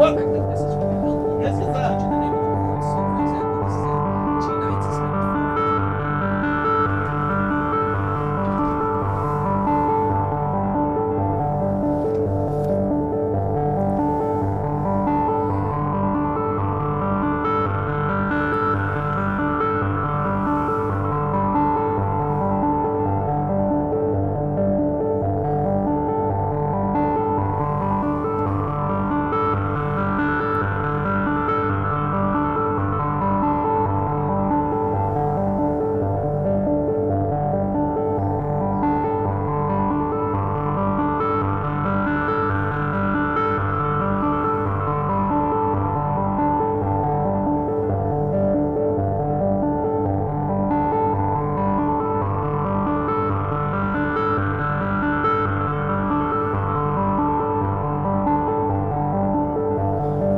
What? I think this is really helpful. Yes, it's that. The name of the chord. So, for example, this is a G90 7/4.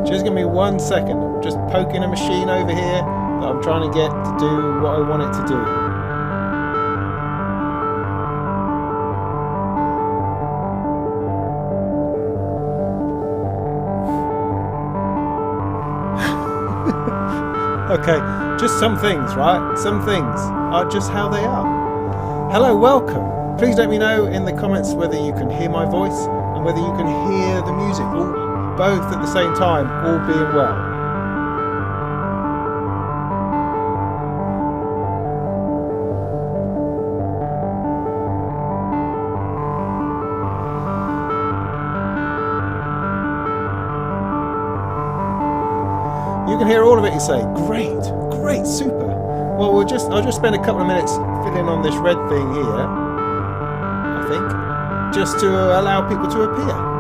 Just give me 1 second. I'm just poking a machine over here that I'm trying to get to do what I want it to do. Okay, just some things, right? Some things are just how they are. Hello, welcome. Please let me know in the comments whether you can hear my voice and whether you can hear the music, or both at the same time, all being well. You can hear all of it, you say. Great, great, super. Well, I'll just spend a couple of minutes filling on this red thing here, I think, just to allow people to appear.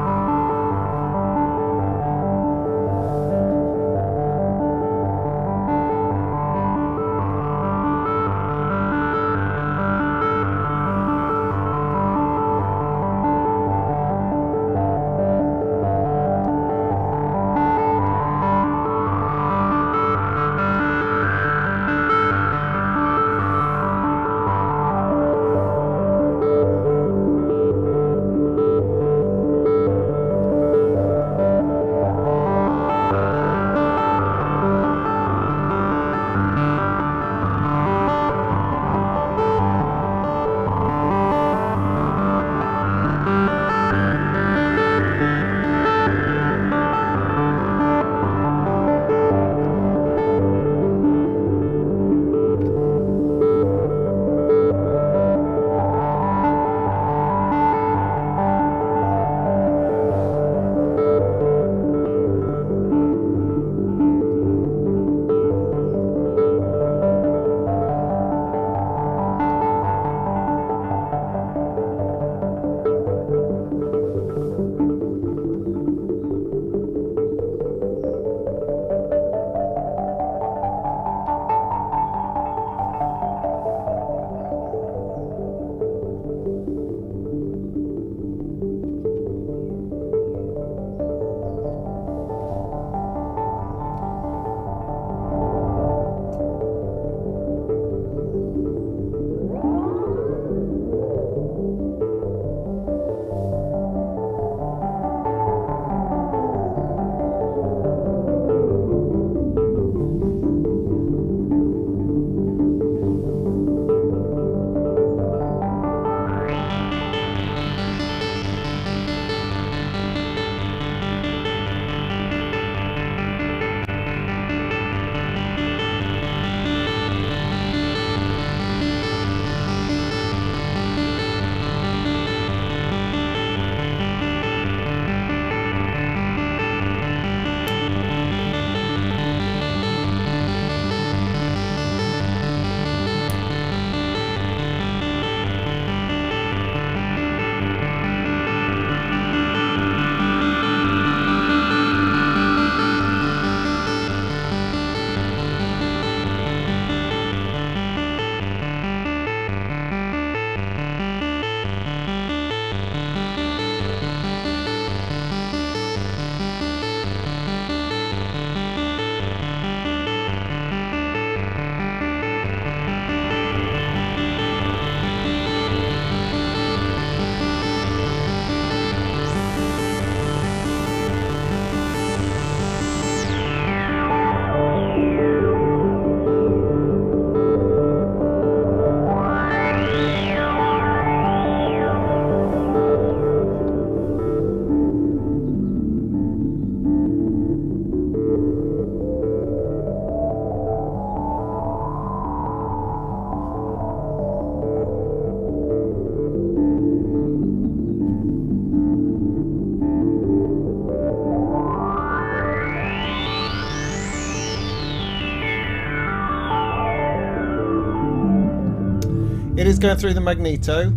is going through the magneto,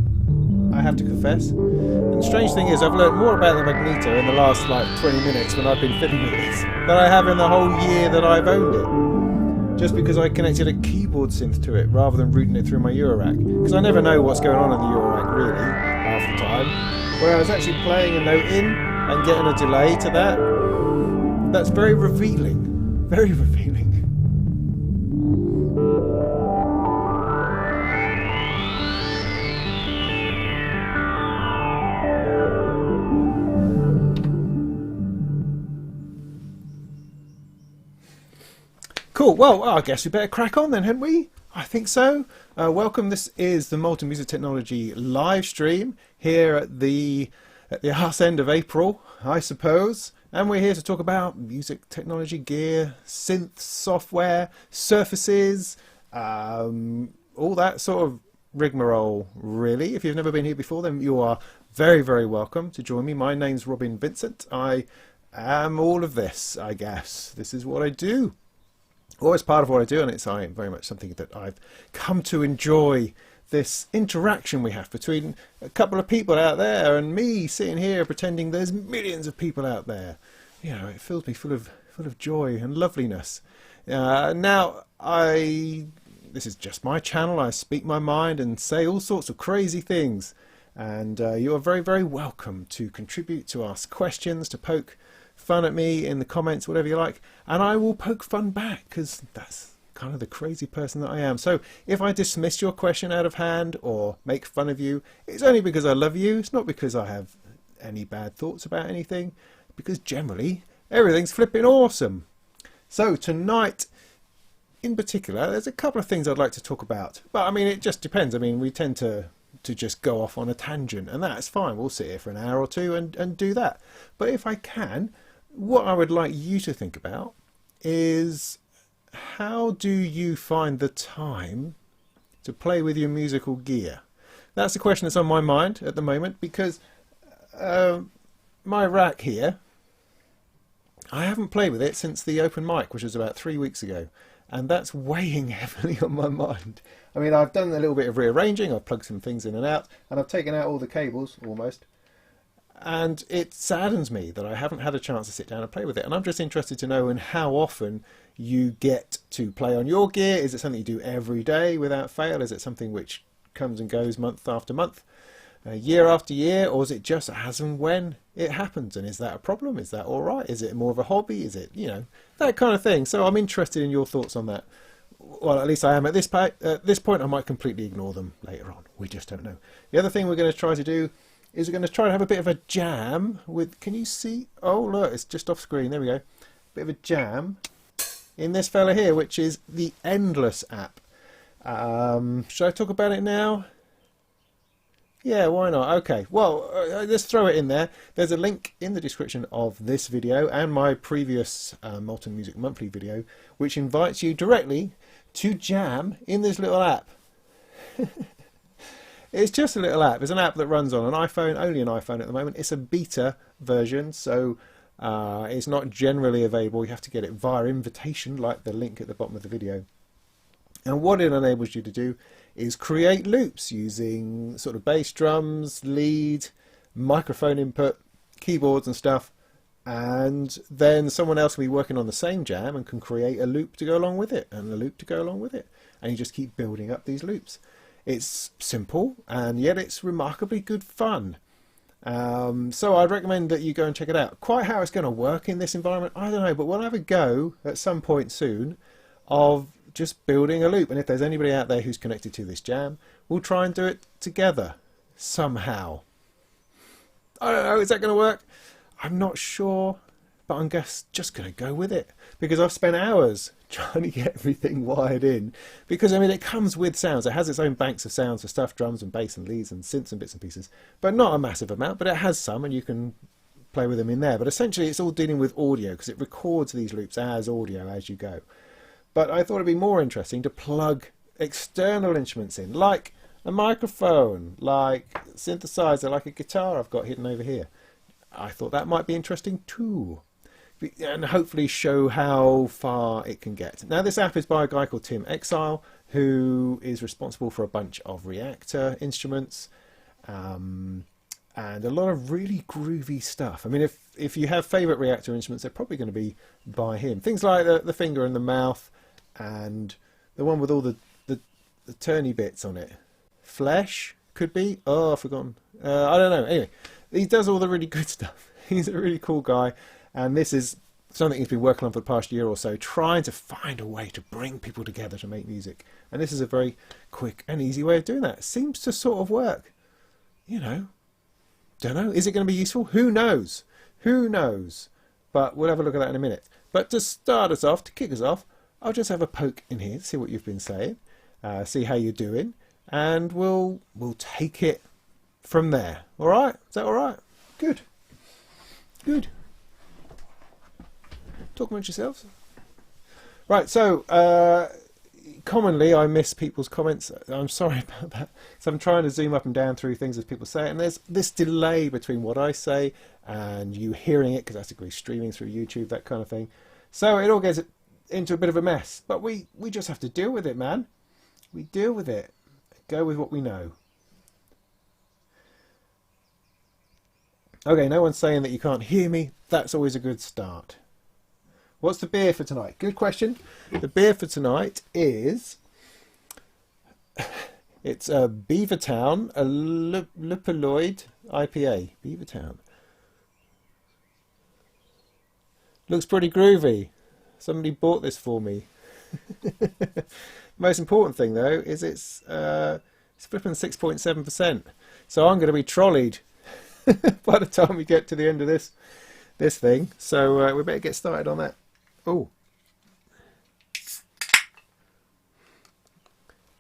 I have to confess. And the strange thing is, I've learned more about the magneto in the last like 20 minutes when I've been fiddling with this than I have in the whole year that I've owned it. Just because I connected a keyboard synth to it rather than routing it through my Eurorack. Because I never know what's going on in the Eurorack really, half the time. Where I was actually playing a note in and getting a delay to that. That's very revealing. Very revealing. Cool. Well, I guess we better crack on then, hadn't we? I think so. Welcome. This is the Molten Music Technology live stream here at the arse end of April, I suppose. And we're here to talk about music technology gear, synth software, surfaces, all that sort of rigmarole, really. If you've never been here before, then you are very, very welcome to join me. My name's Robin Vincent. I am all of this, I guess. This is what I do. Always part of what I do, and it's very much something that I've come to enjoy, this interaction we have between a couple of people out there and me sitting here pretending there's millions of people out there. You know, it fills me full of joy and loveliness. Now, this is just my channel. I speak my mind and say all sorts of crazy things, and you are very, very welcome to contribute, to ask questions, to poke fun at me in the comments, whatever you like, and I will poke fun back, because that's kind of the crazy person that I am. So if I dismiss your question out of hand or make fun of you, it's only because I love you. It's not because I have any bad thoughts about anything, because generally everything's flipping awesome. So tonight in particular, there's a couple of things I'd like to talk about, but I mean, it just depends. I mean, we tend to just go off on a tangent, and that's fine. We'll sit here for an hour or two and do that. But if I can, what I would like you to think about is, how do you find the time to play with your musical gear? That's the question that's on my mind at the moment, because my rack here, I haven't played with it since the open mic, which was about 3 weeks ago, and that's weighing heavily on my mind. I mean, I've done a little bit of rearranging, I've plugged some things in and out, and I've taken out all the cables, almost. And it saddens me that I haven't had a chance to sit down and play with it. And I'm just interested to know in how often you get to play on your gear. Is it something you do every day without fail? Is it something which comes and goes month after month, year after year? Or is it just as and when it happens? And is that a problem? Is that all right? Is it more of a hobby? Is it, you know, that kind of thing? So I'm interested in your thoughts on that. Well, at least I am at this point. I might completely ignore them later on. We just don't know. The other thing we're going to try to do is we're going to try and have a bit of a jam with, can you see? Oh, look, it's just off screen. There we go. Bit of a jam in this fella here, which is the Endless app. Should I talk about it now? Yeah, why not? Okay, well, let's throw it in there. There's a link in the description of this video and my previous Molten Music Monthly video, which invites you directly to jam in this little app. It's just a little app. It's an app that runs on an iPhone, only an iPhone at the moment. It's a beta version, so it's not generally available. You have to get it via invitation, like the link at the bottom of the video. And what it enables you to do is create loops using sort of bass drums, lead, microphone input, keyboards and stuff. And then someone else will be working on the same jam and can create a loop to go along with it, and a loop to go along with it. And you just keep building up these loops. It's simple, and yet it's remarkably good fun. So I'd recommend that you go and check it out. Quite how it's going to work in this environment, I don't know, but we'll have a go at some point soon of just building a loop. And if there's anybody out there who's connected to this jam, we'll try and do it together somehow. I don't know, is that going to work? I'm not sure, but I'm just going to go with it, because I've spent hours trying to get everything wired in, because I mean, it comes with sounds. It has its own banks of sounds for stuff, drums and bass and leads and synths and bits and pieces, but not a massive amount, but it has some, and you can play with them in there. But essentially it's all dealing with audio, because it records these loops as audio as you go. But I thought it'd be more interesting to plug external instruments in, like a microphone, like a synthesizer, like a guitar I've got hidden over here. I thought that might be interesting too. and hopefully show how far it can get. Now, this app is by a guy called Tim Exile, who is responsible for a bunch of Reactor instruments, and a lot of really groovy stuff. I mean, if you have favourite Reactor instruments, they're probably going to be by him. Things like the finger and the mouth, and the one with all the turny bits on it. Flesh, could be. Oh, I've forgotten. I don't know. Anyway, he does all the really good stuff. He's a really cool guy. And this is something he's been working on for the past year or so, trying to find a way to bring people together to make music. And this is a very quick and easy way of doing that. It seems to sort of work. You know, don't know. Is it going to be useful? Who knows? Who knows? But we'll have a look at that in a minute. But to start us off, to kick us off, I'll just have a poke in here, see what you've been saying, see how you're doing, and we'll take it from there. All right? Is that all right? Good. Good. Talk amongst yourselves. Right, so commonly I miss people's comments. I'm sorry about that. So I'm trying to zoom up and down through things as people say it, and there's this delay between what I say and you hearing it, because that's degree streaming through YouTube, that kind of thing. So it all gets into a bit of a mess. But we just have to deal with it, man. We deal with it. Go with what we know. Okay, no one's saying that you can't hear me. That's always a good start. What's the beer for tonight? Good question. The beer for tonight is... It's a Beavertown, a Lupulloid IPA. Beavertown. Looks pretty groovy. Somebody bought this for me. Most important thing, though, is it's flipping 6.7%. So I'm going to be trolleyed by the time we get to the end of this thing. So we better get started on that. Oh,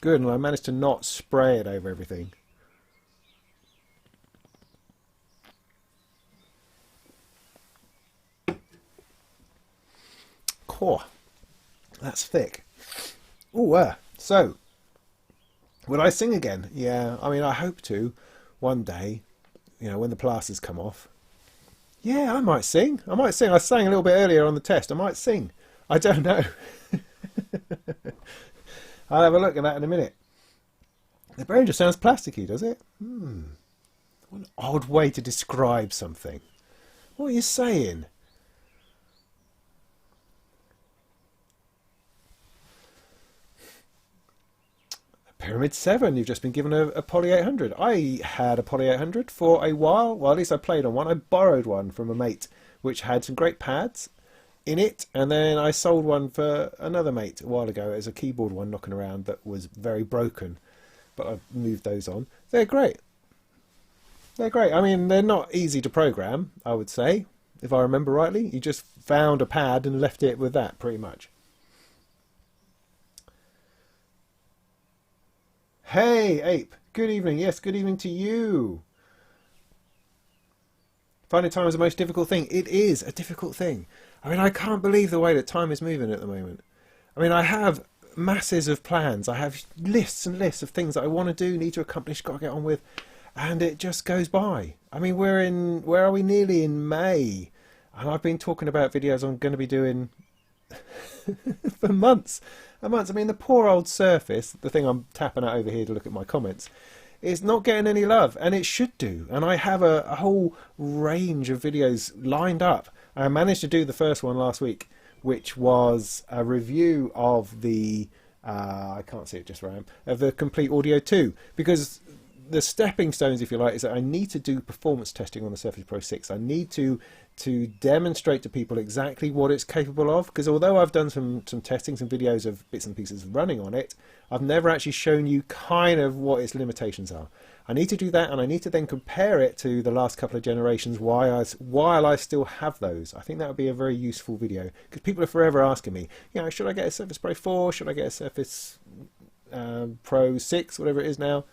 good, and I managed to not spray it over everything. Cool. That's thick. Oh, so would I sing again? Yeah, I mean, I hope to one day, you know, when the plasters come off. Yeah, I might sing. I sang a little bit earlier on the test. I might sing. I don't know. I'll have a look at that in a minute. The Behringer sounds plasticky, does it? What an odd way to describe something. What are you saying? Pyramid 7, you've just been given a Poly 800. I had a Poly 800 for a while. Well, at least I played on one. I borrowed one from a mate, which had some great pads in it. And then I sold one for another mate a while ago as a keyboard one knocking around that was very broken. But I've moved those on. They're great. They're great. I mean, they're not easy to program, I would say, if I remember rightly. You just found a pad and left it with that, pretty much. Hey, Ape. Good evening. Yes, good evening to you. Finding time is the most difficult thing. It is a difficult thing. I mean, I can't believe the way that time is moving at the moment. I mean, I have masses of plans. I have lists and lists of things that I want to do, need to accomplish, got to get on with, and it just goes by. I mean, where are we? Nearly in May, and I've been talking about videos I'm going to be doing for months and months. I mean, the poor old Surface, the thing I'm tapping at over here to look at my comments, is not getting any love, and it should do. And I have a whole range of videos lined up. I managed to do the first one last week, which was a review of the I can't see it just where I am, of the Complete Audio 2, because the stepping stones, if you like, is that I need to do performance testing on the Surface Pro 6. I need to demonstrate to people exactly what it's capable of, because although I've done some testing, some videos of bits and pieces running on it, I've never actually shown you kind of what its limitations are. I need to do that, and I need to then compare it to the last couple of generations while I still have those. I think that would be a very useful video, because people are forever asking me, you know, should I get a Surface Pro 4? Should I get a Surface Pro 6? Whatever it is now.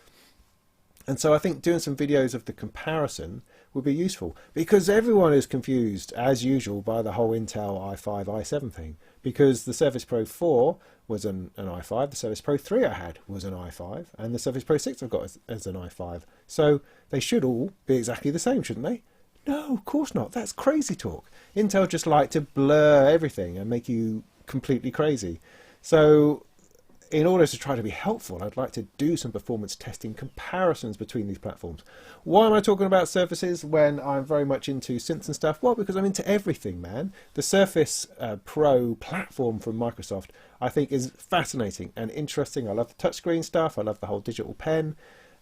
And so I think doing some videos of the comparison would be useful, because everyone is confused, as usual, by the whole Intel i5, i7 thing. Because the Surface Pro 4 was an i5, the Surface Pro 3 I had was an i5, and the Surface Pro 6 I've got as an i5. So they should all be exactly the same, shouldn't they? No, of course not. That's crazy talk. Intel just like to blur everything and make you completely crazy. So in order to try to be helpful, I'd like to do some performance testing comparisons between these platforms. Why am I talking about Surfaces when I'm very much into synths and stuff? Well, because I'm into everything, man. The Surface Pro platform from Microsoft, I think, is fascinating and interesting. I love the touchscreen stuff. I love the whole digital pen.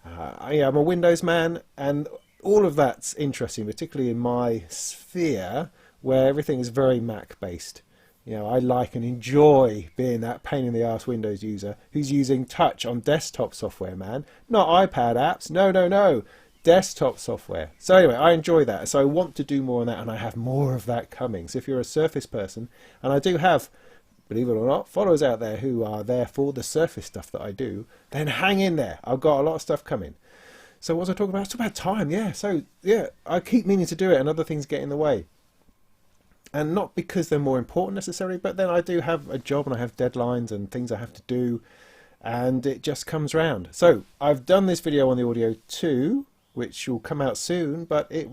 I'm a Windows man, and all of that's interesting, particularly in my sphere where everything is very Mac based. You know, I like and enjoy being that pain in the ass Windows user who's using touch on desktop software, man. Not iPad apps. No, no, no. Desktop software. So anyway, I enjoy that. So I want to do more on that, and I have more of that coming. So if you're a Surface person, and I do have, believe it or not, followers out there who are there for the Surface stuff that I do, then hang in there. I've got a lot of stuff coming. So what was I talking about? It's about time, yeah. So yeah, I keep meaning to do it and other things get in the way. And not because they're more important necessarily, but then I do have a job and I have deadlines and things I have to do, and it just comes round. So I've done this video on the audio too, which will come out soon, but I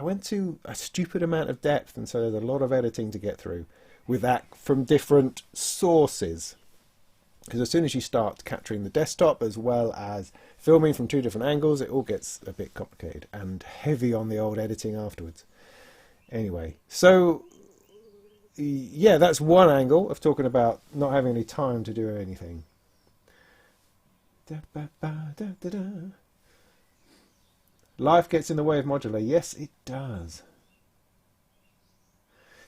went to a stupid amount of depth, and so there's a lot of editing to get through with that from different sources. Because as soon as you start capturing the desktop as well as filming from two different angles, it all gets a bit complicated and heavy on the old editing afterwards. Anyway, so yeah, that's one angle of talking about not having any time to do anything. Life gets in the way of modular. Yes, it does.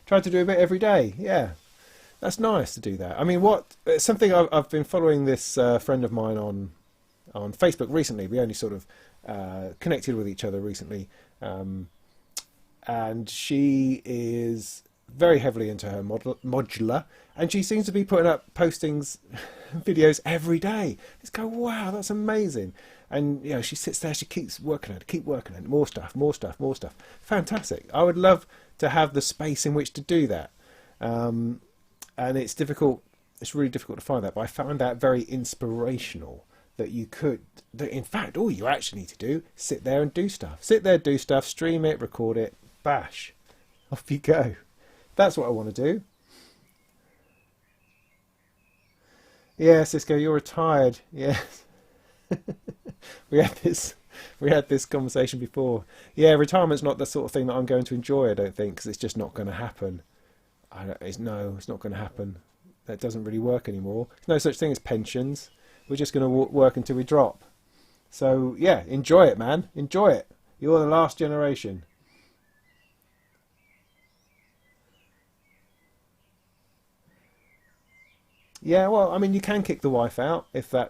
Try to do a bit every day. Yeah, that's nice to do that. I mean, something I've been following this friend of mine on Facebook recently. We only sort of connected with each other recently. And she is very heavily into her modular, and she seems to be putting up postings, videos every day. It's go, wow, that's amazing. And you know, she sits there, she keeps working at it, more stuff. Fantastic. I would love to have the space in which to do that. And it's difficult. It's really difficult to find that, but I found that very inspirational. That in fact, all you actually need to do, sit there and do stuff. Stream it, record it, bash, off you go. That's what I want to do. Yeah, Cisco, you're retired. Yes. we had this conversation before. Yeah, retirement's not the sort of thing that I'm going to enjoy, I don't think, because it's just not going to happen. It's not going to happen. That doesn't really work anymore. There's no such thing as pensions. We're just going to work until we drop. So yeah, enjoy it, man. Enjoy it. You're the last generation. Yeah, well, I mean, you can kick the wife out if the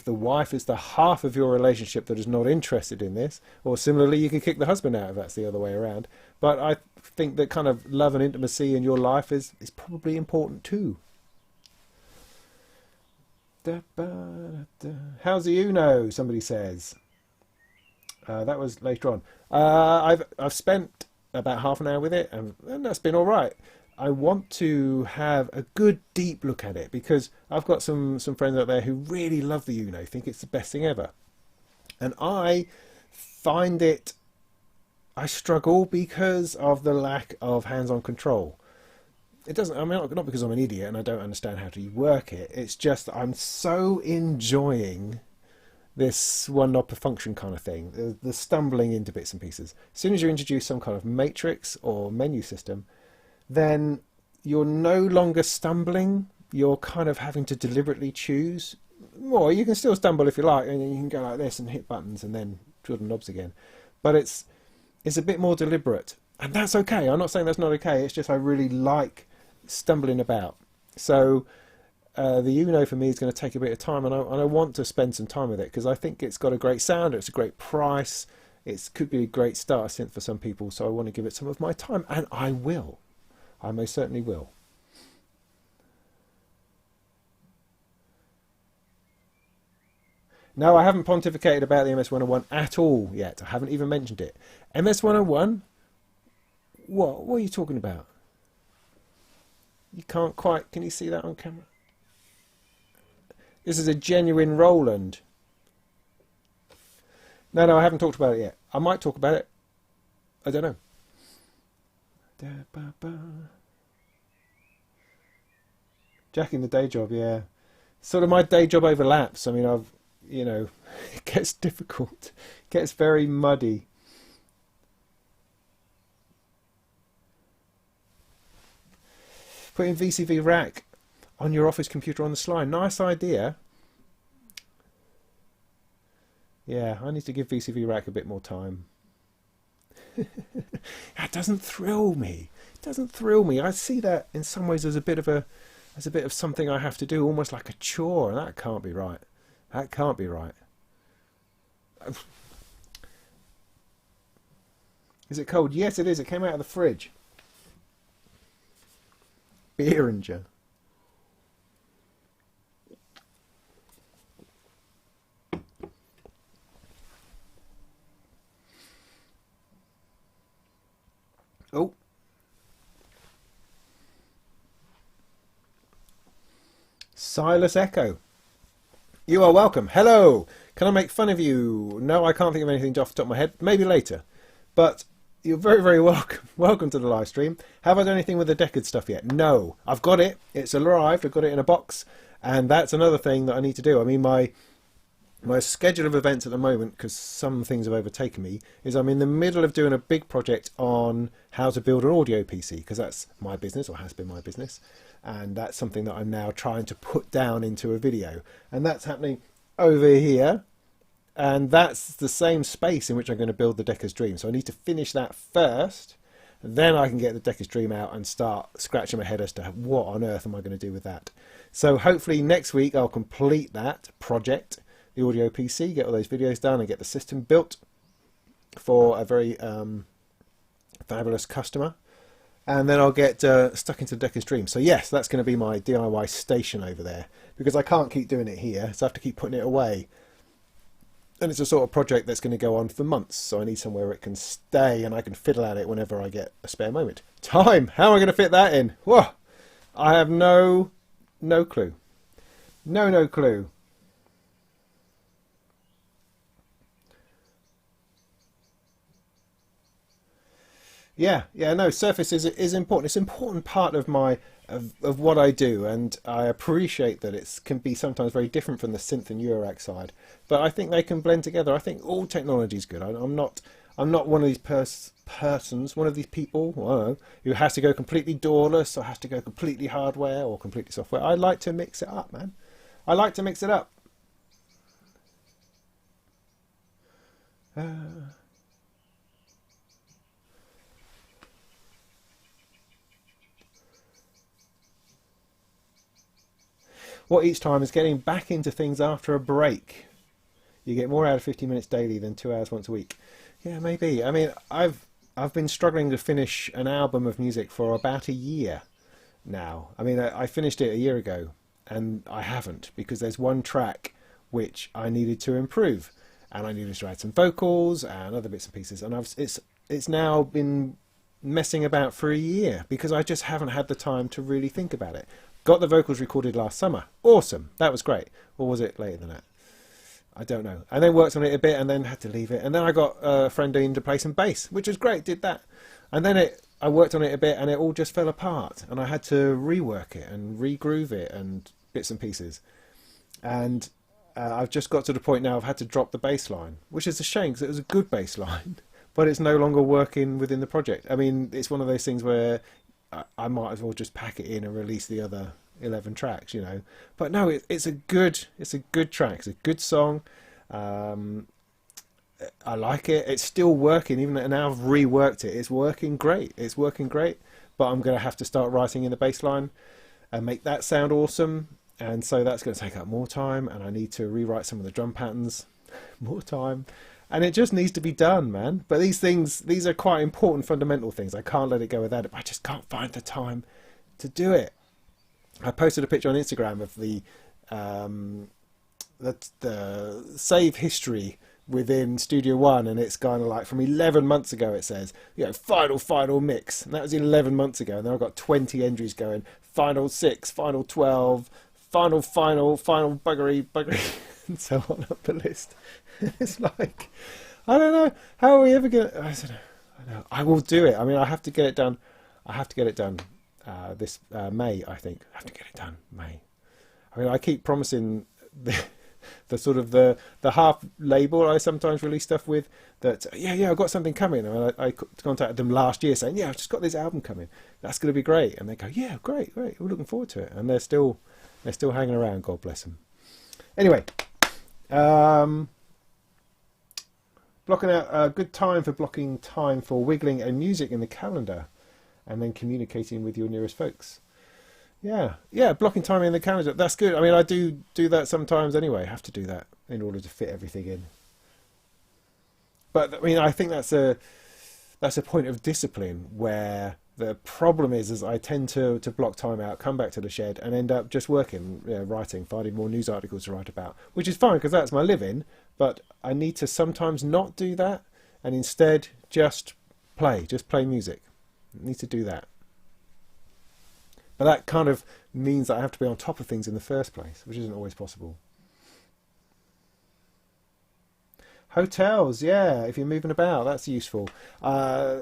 wife is the half of your relationship that is not interested in this, or similarly, you can kick the husband out if that's the other way around. But I think that kind of love and intimacy in your life is probably important too. How's the Uno? Somebody says. That was later on. I've spent about half an hour with it, and that's been all right. I want to have a good deep look at it because I've got some friends out there who really love the Uno, think it's the best thing ever, and I find I struggle because of the lack of hands-on control. It doesn't. I mean, not because I'm an idiot and I don't understand how to work it. It's just that I'm so enjoying this one knob per function kind of thing, the stumbling into bits and pieces. As soon as you introduce some kind of matrix or menu system, then you're no longer stumbling. You're kind of having to deliberately choose. Well, you can still stumble if you like, and you can go like this and hit buttons and then twiddle knobs again. But it's a bit more deliberate, and that's okay. I'm not saying that's not okay. It's just I really like stumbling about. So the Uno for me is going to take a bit of time, and I want to spend some time with it because I think it's got a great sound. It's a great price. It could be a great starter synth for some people. So I want to give it some of my time, and I will. I most certainly will. No, I haven't pontificated about the MS-101 at all yet. I haven't even mentioned it. MS-101? What are you talking about? You can't quite... Can you see that on camera? This is a genuine Roland. No, no, I haven't talked about it yet. I might talk about it. I don't know. Jacking the day job, yeah. Sort of my day job overlaps. I mean, it gets difficult. It gets very muddy. Putting VCV rack on your office computer on the slide. Nice idea. Yeah, I need to give VCV rack a bit more time. That doesn't thrill me. It doesn't thrill me. I see that in some ways as a bit of something I have to do, almost like a chore, and that can't be right. That can't be right. Is it cold? Yes, it is. It came out of the fridge. Behringer. Oh. Silas Echo. You are welcome. Hello. Can I make fun of you? No, I can't think of anything off the top of my head. Maybe later. But you're very, very welcome. Welcome to the live stream. Have I done anything with the Deckard stuff yet? No. I've got it. It's arrived. I've got it in a box. And that's another thing that I need to do. I mean, my schedule of events at the moment, because some things have overtaken me, is I'm in the middle of doing a big project on how to build an audio PC, because that's my business, or has been my business, and that's something that I'm now trying to put down into a video, and that's happening over here, and that's the same space in which I'm going to build the Decker's Dream. So I need to finish that first, then I can get the Decker's Dream out and start scratching my head as to what on earth am I going to do with that. So hopefully next week I'll complete that project, the audio PC, get all those videos done and get the system built for a very fabulous customer, and then I'll get stuck into the Decker's Dream. So yes, that's going to be my DIY station over there, because I can't keep doing it here, so I have to keep putting it away, and it's a sort of project that's going to go on for months, so I need somewhere where it can stay and I can fiddle at it whenever I get a spare moment. Time! How am I going to fit that in? Whoa! I have no clue. No clue. Yeah, no, Surface is important. It's an important part of of what I do, and I appreciate that it can be sometimes very different from the synth and Eurorack side. But I think they can blend together. I think all technology is good. I'm not one of these persons, one of these people, I don't know, who has to go completely doorless or has to go completely hardware or completely software. I like to mix it up, man. I like to mix it up. What each time is getting back into things after a break. You get more out of 50 minutes daily than 2 hours once a week. Yeah, maybe. I mean, I've been struggling to finish an album of music for about a year now. I mean, I finished it a year ago, and I haven't, because there's one track which I needed to improve, and I needed to add some vocals and other bits and pieces, and it's now been messing about for a year because I just haven't had the time to really think about it. Got the vocals recorded last summer. Awesome. That was great. Or was it later than that? I don't know. And then worked on it a bit and then had to leave it. And then I got a friend in to play some bass, which was great. Did that. And then I worked on it a bit and it all just fell apart. And I had to rework it and re-groove it and bits and pieces. And I've just got to the point now I've had to drop the bass line, which is a shame because it was a good bass line, but it's no longer working within the project. I mean, it's one of those things where I might as well just pack it in and release the other 11 tracks, you know. But no, it's a good track. It's a good song. I like it. It's still working, even now I've reworked it. It's working great. It's working great. But I'm going to have to start writing in the bass line and make that sound awesome. And so that's going to take up more time. And I need to rewrite some of the drum patterns. More time. And it just needs to be done, man. But these are quite important fundamental things. I can't let it go without it. But I just can't find the time to do it. I posted a picture on Instagram of the save history within Studio One, and it's kind of like from 11 months ago. It says, you know, final mix, and that was 11 months ago. And then I've got 20 entries going: final 6, final 12, final buggery. and so on up the list. It's like, I don't know, how are we ever going to, I don't know. I will do it. I mean, I have to get it done. I have to get it done this May, I think. I have to get it done May. I mean, I keep promising the sort of the half label I sometimes release stuff with that, yeah, I've got something coming. I mean, I contacted them last year saying, yeah, I've just got this album coming. That's going to be great. And they go, yeah, great. We're looking forward to it. And they're still hanging around, God bless them. Anyway, blocking out a good time for blocking time for wiggling and music in the calendar and then communicating with your nearest folks. Yeah, blocking time in the calendar, that's good. I mean, I do that sometimes anyway. I have to do that in order to fit everything in. But I mean, I think that's a point of discipline where the problem is I tend to block time out, come back to the shed and end up just working, writing, finding more news articles to write about, which is fine because that's my living. But I need to sometimes not do that and instead just play music. I need to do that. But that kind of means that I have to be on top of things in the first place, which isn't always possible. Hotels, yeah, if you're moving about, that's useful. I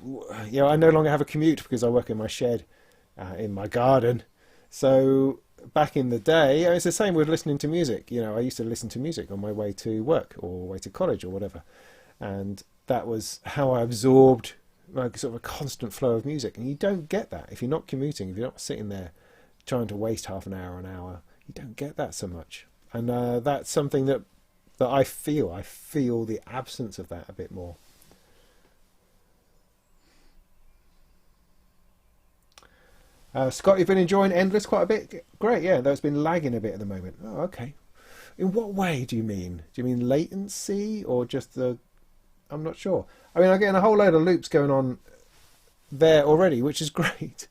no longer have a commute because I work in my shed, in my garden. So back in the day, it's the same with listening to music. I used to listen to music on my way to work or way to college or whatever. And that was how I absorbed like sort of a constant flow of music. And you don't get that if you're not commuting, if you're not sitting there trying to waste half an hour, you don't get that so much. And that's something that I feel the absence of that a bit more. Scott, you've been enjoying Endless quite a bit? Great, yeah, though it's been lagging a bit at the moment. Oh, okay. In what way do you mean? Do you mean latency or just I'm not sure. I mean, I'm getting a whole load of loops going on there already, which is great.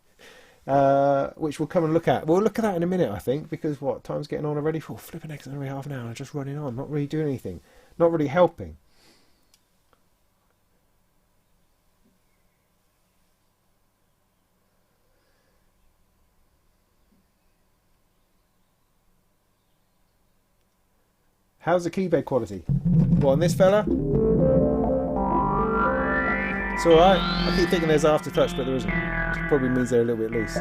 Which we'll come and look at. We'll look at that in a minute, I think, because time's getting on already? Oh, flipping heck, it's only half an hour, just running on, not really doing anything, not really helping. How's the keybed quality? What, on this fella? It's alright. I keep thinking there's aftertouch, but there isn't. Which probably means they're a little bit loose.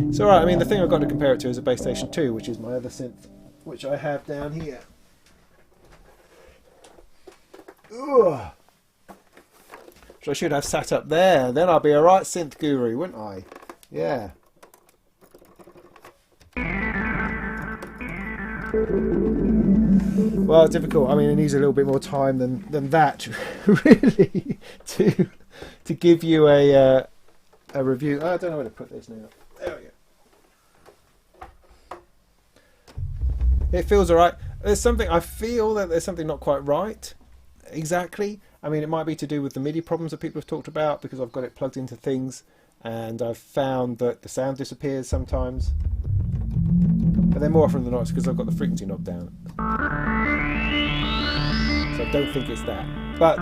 It's alright. I mean, the thing I've got to compare it to is a Bass Station 2, which is my other synth, which I have down here. Ugh. Which I should have sat up there. Then I'll be a right synth guru, wouldn't I? Yeah. Well, it's difficult. I mean, it needs a little bit more time than that, really, to give you a review. Oh, I don't know where to put this now. There we go. It feels alright. I feel that there's something not quite right. Exactly. I mean, it might be to do with the MIDI problems that people have talked about because I've got it plugged into things, and I've found that the sound disappears sometimes. But then more often than not, it's because I've got the frequency knob down. So I don't think it's that. But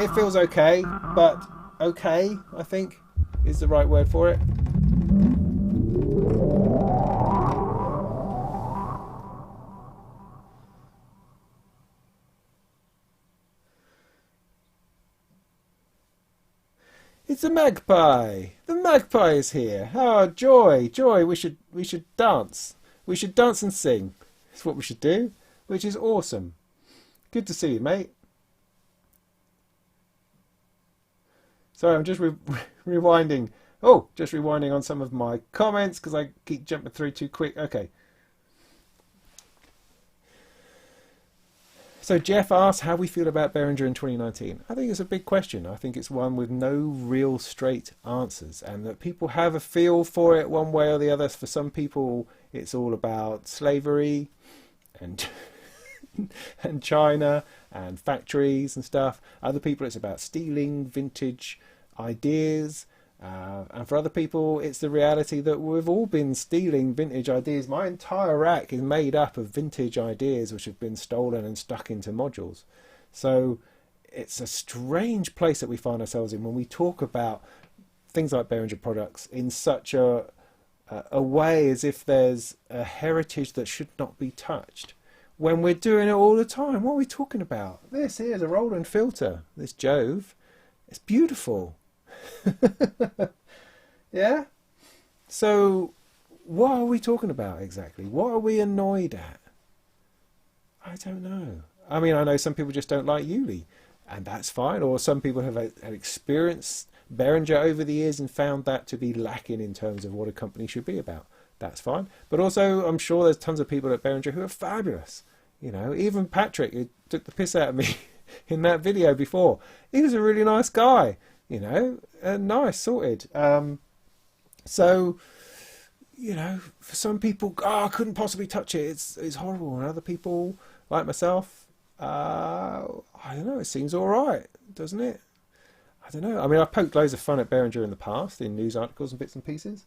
it feels okay. But okay, I think, is the right word for it. It's a magpie. The magpie is here. Oh, joy. We should dance. We should dance and sing. That's what we should do, which is awesome. Good to see you, mate. Sorry, I'm just rewinding. Oh, just rewinding on some of my comments because I keep jumping through too quick. Okay. So Jeff asks how we feel about Behringer in 2019. I think it's a big question. I think it's one with no real straight answers, and that people have a feel for it one way or the other. For some people, it's all about slavery and and China and factories and stuff. Other people, it's about stealing vintage ideas. And for other people, it's the reality that we've all been stealing vintage ideas. My entire rack is made up of vintage ideas which have been stolen and stuck into modules. So it's a strange place that we find ourselves in when we talk about things like Behringer products in such a way as if there's a heritage that should not be touched, when we're doing it all the time. What are we talking about? This here's a Roland filter, this Jove. It's beautiful. Yeah? So what are we talking about exactly? What are we annoyed at? I don't know. I mean, I know some people just don't like Yuli, and that's fine. Or some people have experienced Behringer over the years and found that to be lacking in terms of what a company should be about. That's fine. But also, I'm sure there's tons of people at Behringer who are fabulous. You know, even Patrick, who took the piss out of me in that video before, he was a really nice guy. You know, nice, sorted. So, you know, for some people, I couldn't possibly touch it. It's horrible. And other people, like myself, I don't know. It seems all right, doesn't it? I don't know. I mean, I've poked loads of fun at Behringer in the past in news articles and bits and pieces.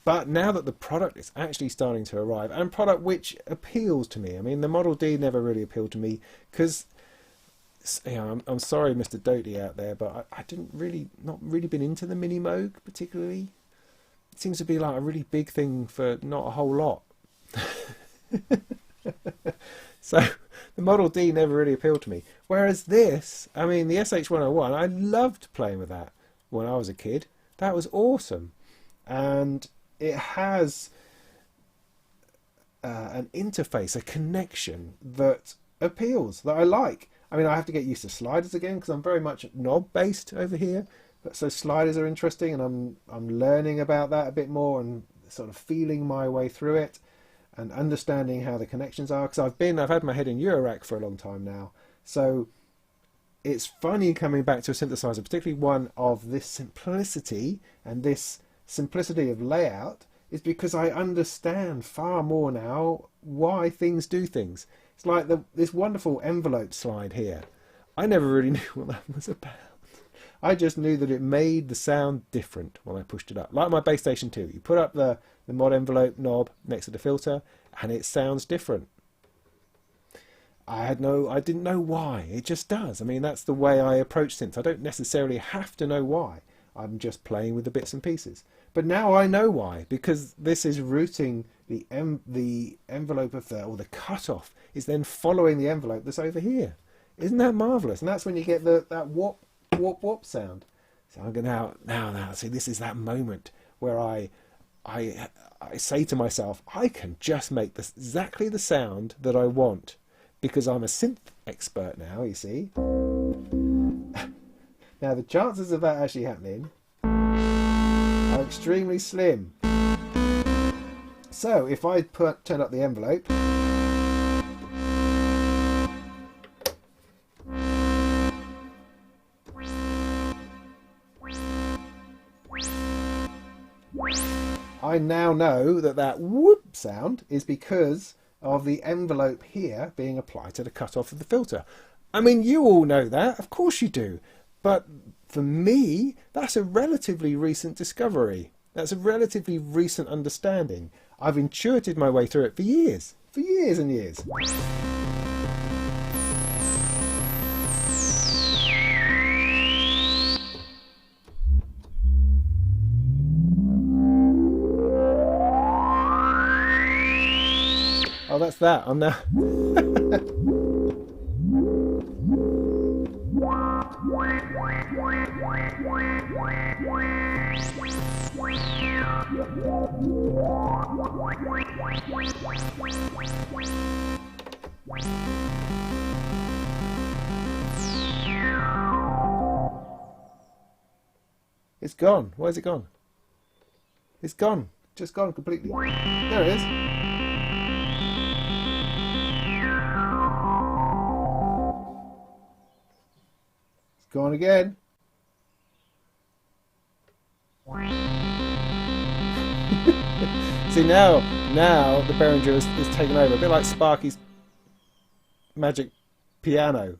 But now that the product is actually starting to arrive, and product which appeals to me. I mean, the Model D never really appealed to me because, you know, I'm sorry, Mr. Doty out there, but I didn't really, not really been into the Mini Moog particularly. It seems to be like a really big thing for not a whole lot. So the Model D never really appealed to me. Whereas this, I mean, the SH-101, I loved playing with that when I was a kid. That was awesome. And it has an interface, a connection that appeals, that I like. I mean, I have to get used to sliders again because I'm very much knob based over here. So sliders are interesting, and I'm learning about that a bit more and sort of feeling my way through it and understanding how the connections are. Because I've had my head in Eurorack for a long time now. So it's funny coming back to a synthesizer, particularly one of this simplicity and this simplicity of layout, is because I understand far more now why things do things. It's like this wonderful envelope slide here. I never really knew what that was about. I just knew that it made the sound different when I pushed it up. Like my Bass Station 2. You put up the mod envelope knob next to the filter and it sounds different. I didn't know why. It just does. I mean, that's the way I approach synths. I don't necessarily have to know why. I'm just playing with the bits and pieces. But now I know why, because this is routing the envelope of or the cutoff is then following the envelope that's over here. Isn't that marvelous? And that's when you get that whop whop whop sound. So I'm going now see, this is that moment where I say to myself, I can just make this exactly the sound that I want, because I'm a synth expert now, you see. Now the chances of that actually happening are extremely slim. So if I turn up the envelope, I now know that whoop sound is because of the envelope here being applied to the cutoff of the filter. I mean, you all know that, of course you do. But for me, that's a relatively recent discovery. That's a relatively recent understanding. I've intuited my way through it for years and years. Oh, that's that. I'm now. It's gone. Where's it gone? It's gone. Just gone completely. There it is. It's gone again. See, now the Behringer is taken over, a bit like Sparky's magic piano.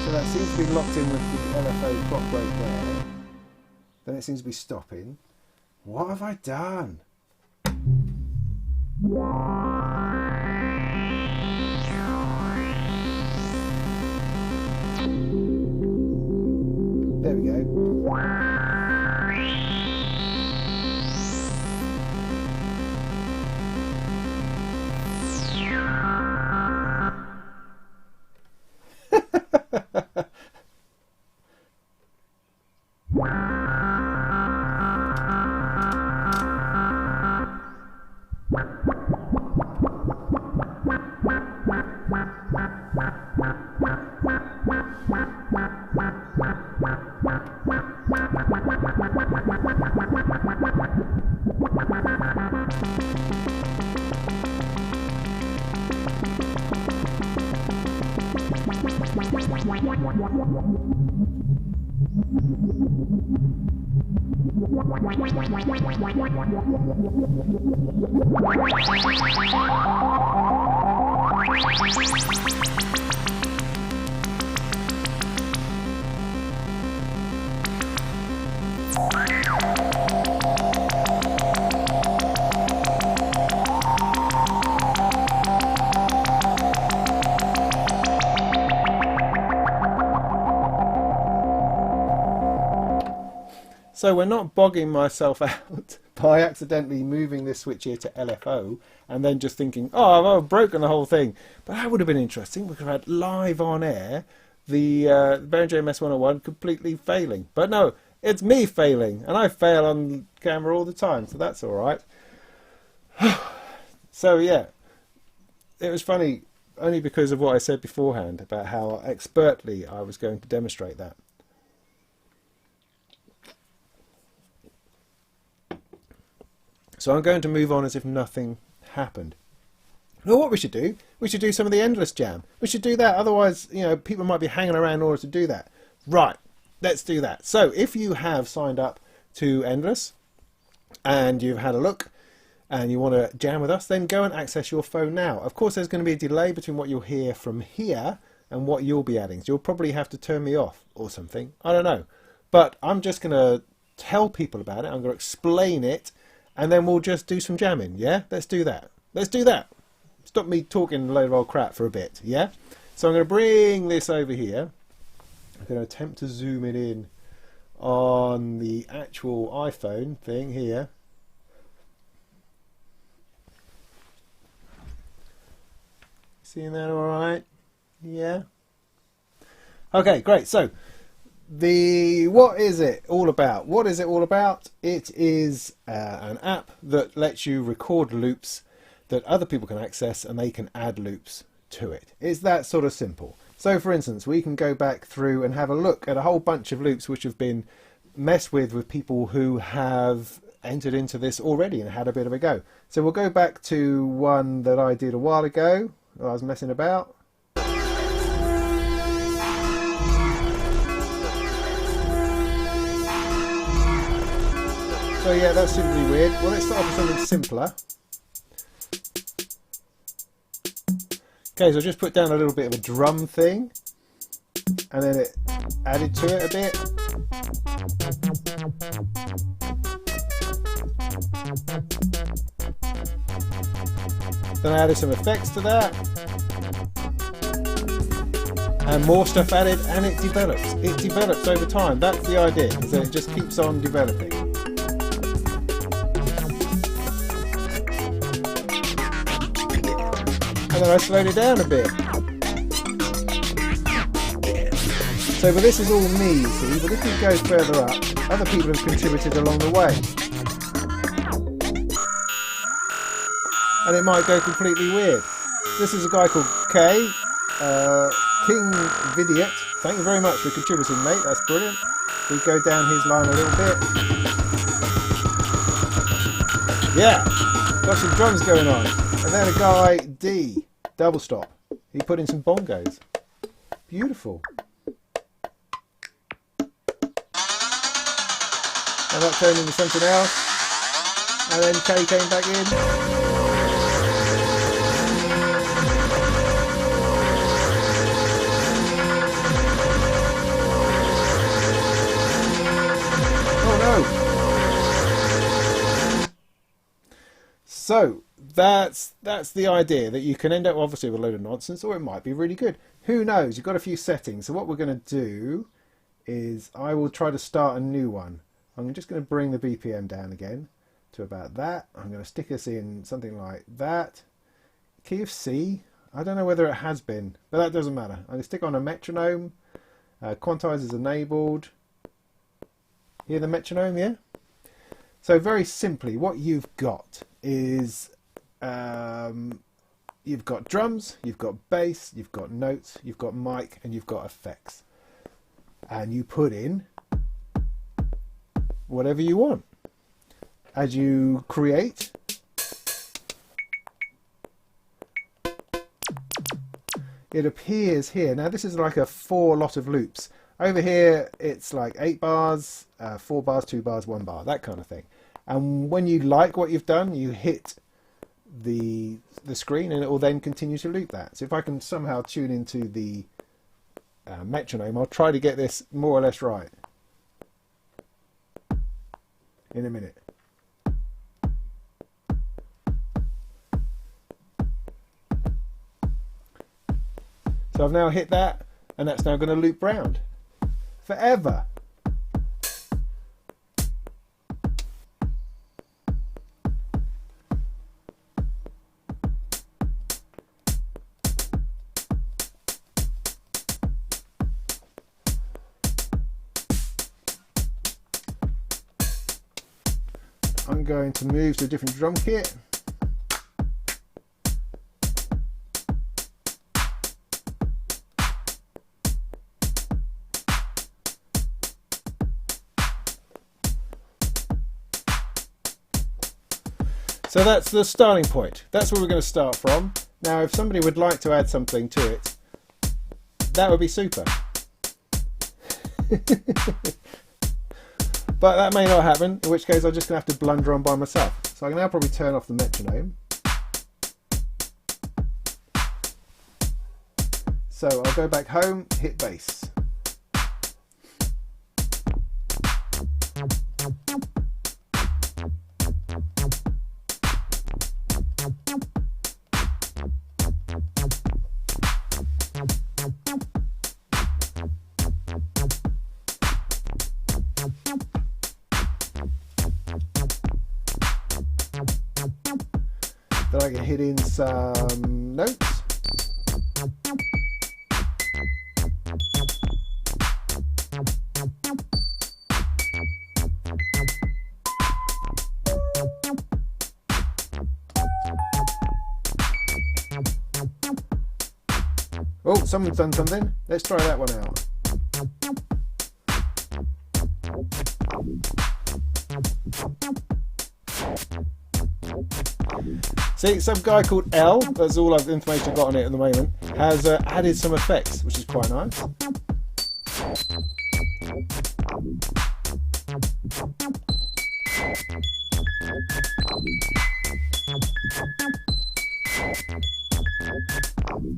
So that seems to be locked in with the LFO clock rate there. Then it seems to be stopping. What have I done? There we go. So we're not bogging myself out by accidentally moving this switch here to LFO and then just thinking, oh, I've broken the whole thing. But that would have been interesting. We could have had live on air the Behringer MS-101 completely failing. But no, it's me failing, and I fail on camera all the time, so that's all right. So yeah, it was funny only because of what I said beforehand about how expertly I was going to demonstrate that. So I'm going to move on as if nothing happened. Well, what we should do some of the endless jam. We should do that, otherwise, you know, people might be hanging around in order to do that. Right, let's do that. So if you have signed up to Endless and you've had a look and you want to jam with us, then go and access your phone now. Of course, there's going to be a delay between what you'll hear from here and what you'll be adding. So you'll probably have to turn me off or something. I don't know. But I'm just going to tell people about it. I'm going to explain it. And then we'll just do some jamming, yeah? Let's do that. Let's do that. Stop me talking a load of old crap for a bit, yeah? So I'm going to bring this over here. I'm going to attempt to zoom it in on the actual iPhone thing here. Seeing that all right? Yeah? Okay, great. So what is it all about? What is it all about? It is an app that lets you record loops that other people can access, and they can add loops to it. It's that sort of simple. So for instance, we can go back through and have a look at a whole bunch of loops which have been messed with people who have entered into this already and had a bit of a go. So we'll go back to one that I did a while ago. I was messing about. So yeah, that's simply weird. Well, let's start off with something simpler. Okay, so I just put down a little bit of a drum thing, and then it added to it a bit. Then I added some effects to that, and more stuff added, and it develops. It develops over time. That's the idea, is that it just keeps on developing. And then I slowed it down a bit. So, but this is all me, see, but if you go further up, other people have contributed along the way. And it might go completely weird. This is a guy called K, King Vidiot. Thank you very much for contributing, mate, that's brilliant. We go down his line a little bit. Yeah, got some drums going on. And then a guy, D, double stop. He put in some bongos. Beautiful. And that turned into something else. And then K came back in. So that's the idea, that you can end up obviously with a load of nonsense, or it might be really good. Who knows? You've got a few settings. So what we're going to do is I will try to start a new one. I'm just going to bring the BPM down again to about that. I'm going to stick us in something like that. Key of C. I don't know whether it has been, but that doesn't matter. I'm going to stick on a metronome. Quantize is enabled. Hear the metronome, yeah? So very simply, what you've got is you've got drums, you've got bass, you've got notes, you've got mic, and you've got effects. And you put in whatever you want. As you create, it appears here. Now this is like a 4 lot of loops. Over here it's like 8 bars, 4 bars, 2 bars, 1 bar, that kind of thing. And when you like what you've done, you hit the screen and it will then continue to loop that. So if I can somehow tune into the metronome, I'll try to get this more or less right in a minute. So I've now hit that, and that's now going to loop round forever. I'm going to move to a different drum kit. So that's the starting point. That's where we're going to start from. Now, if somebody would like to add something to it, that would be super. But that may not happen, in which case I'm just going to have to blunder on by myself. So I can now probably turn off the metronome. So I'll go back home, hit bass. Then I can hit in some notes. Oh, someone's done something. Let's try that one out. See, some guy called L, that's all the information I've got on it at the moment, has added some effects, which is quite nice.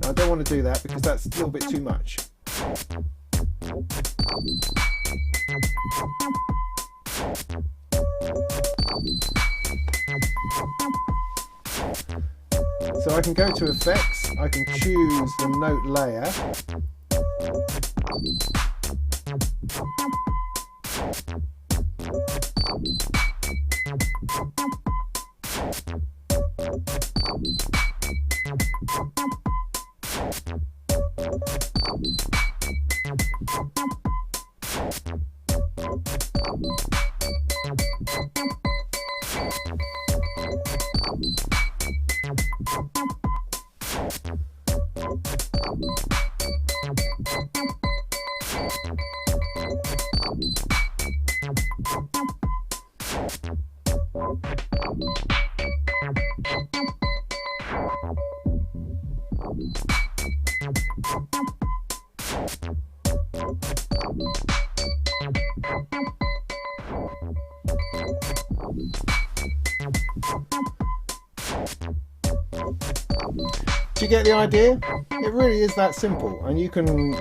Now, I don't want to do that because that's a little bit too much. So I can go to effects, I can choose the note layer. Do you get the idea? It really is that simple, and you can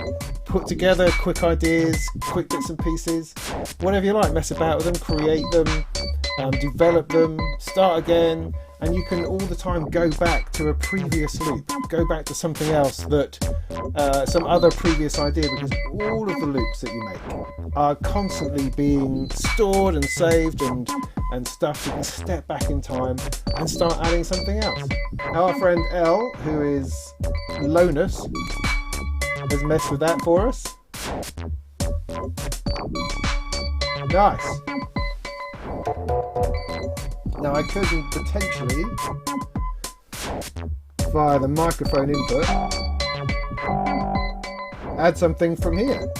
put together quick ideas, quick bits and pieces, whatever you like, mess about with them, create them, develop them, start again, and you can all the time go back to a previous loop, go back to something else that some other previous idea, because all of the loops that you make are constantly being stored and saved and stuff. You can step back in time and start adding something else. Our friend Elle, who is Lonus, has messed with that for us. Nice. Now I could potentially, via the microphone input, add something from here.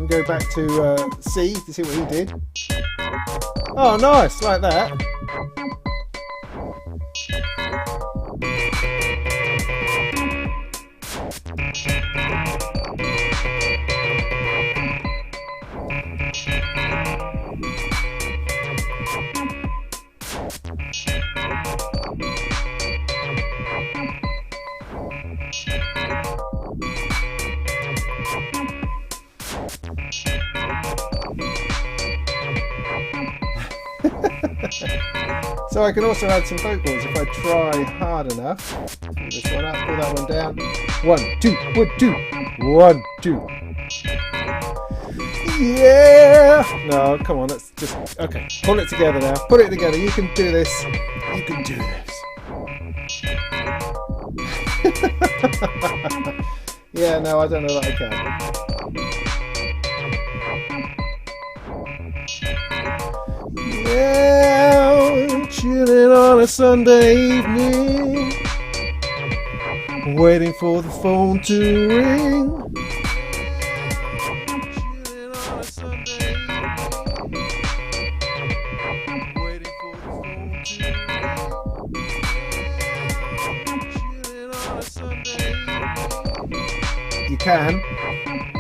Go back to C to see what he did. Oh, nice, like that. So I can also add some vocals if I try hard enough. Pull this one up, pull that one down. 1, 2, 1, 2, 1, 2. Yeah! No, come on, let's just, okay, pull it together now. Put it together, you can do this. You can do this. Yeah, no, I don't know that I can. Yeah, chilling on a Sunday evening, waiting for the phone to ring. Chilling on a Sunday evening, waiting for the phone to ring. Chilling on a Sunday evening. You can.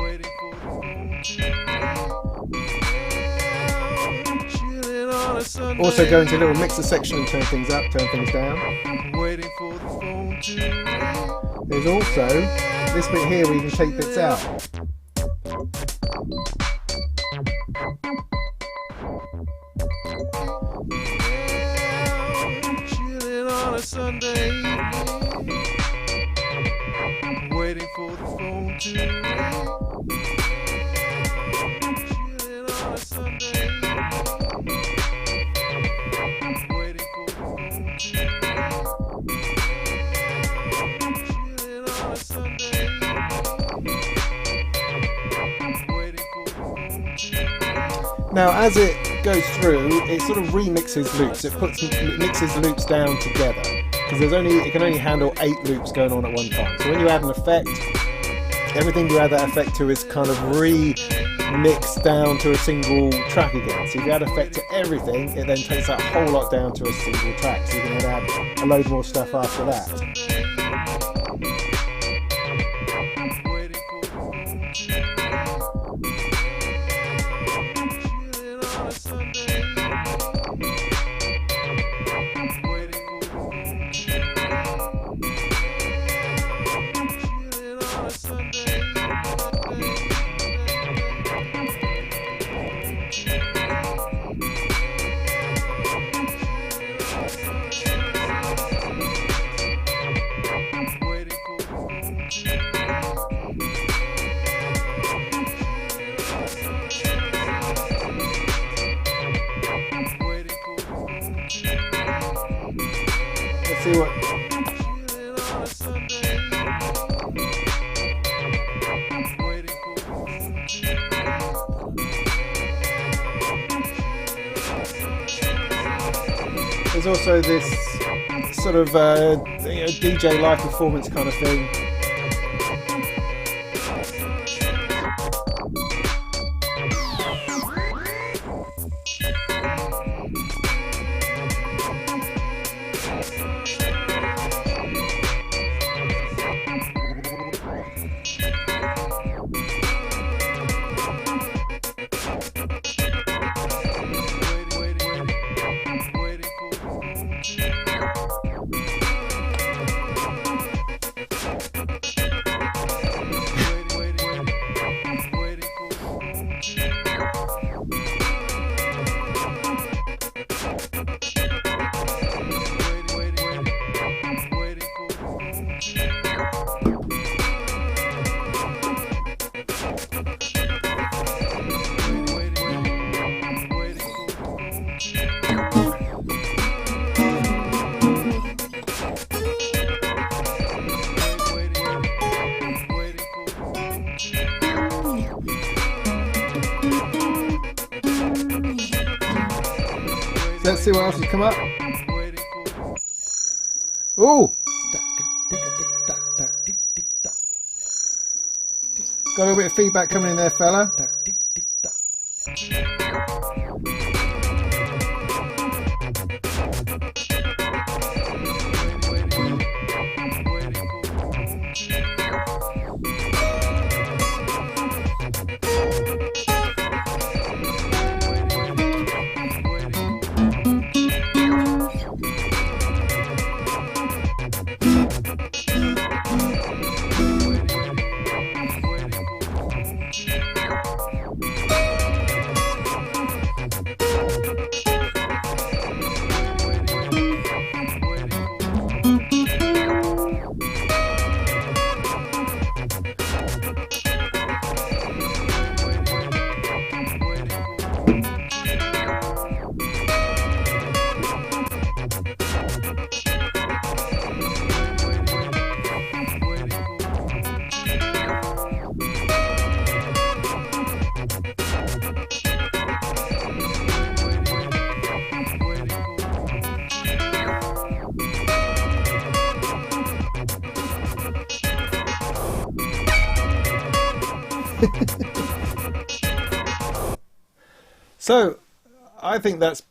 Waiting for the phone to ring. Also go into a little mixer section and turn things up, turn things down. Waiting for the phone to ring. There's also this bit here where you can take bits out. Chilling on a Sunday evening, waiting for the phone to ring. Chilling on a Sunday evening. Now, as it goes through, it sort of remixes loops. It mixes loops down together because it can only handle 8 loops going on at one time. So when you add an effect, everything you add that effect to is kind of remixed down to a single track again. So if you add effect to everything, it then takes that whole lot down to a single track. So you can then add a load more stuff after that. Let's see what. There's also this sort of DJ live performance kind of thing. Let's see what else has come up. Ooh! Got a little bit of feedback coming in there, fella. So I think that's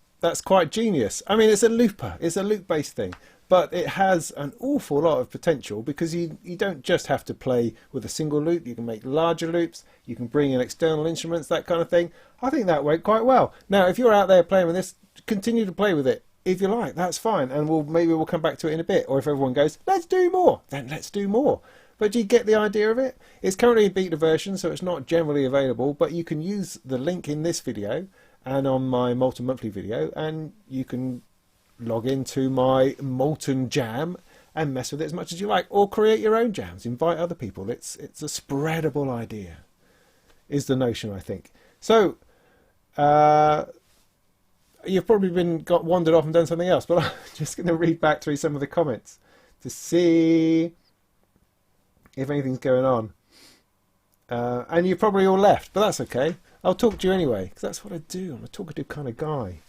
quite genius. I mean, it's a looper, it's a loop-based thing, but it has an awful lot of potential because you don't just have to play with a single loop. You can make larger loops, you can bring in external instruments, that kind of thing. I think that went quite well. Now, if you're out there playing with this, continue to play with it. If you like, that's fine, and maybe we'll come back to it in a bit. Or if everyone goes, let's do more, then let's do more. But do you get the idea of it? It's currently a beta version, so it's not generally available, but you can use the link in this video and on my Molten monthly video, and you can log into my Molten jam and mess with it as much as you like, or create your own jams, invite other people. It's a spreadable idea, is the notion, I think. So you've probably wandered off and done something else, but I'm just going to read back through some of the comments to see if anything's going on. And you've probably all left, but that's okay. I'll talk to you anyway, because that's what I do. I'm a talkative kind of guy.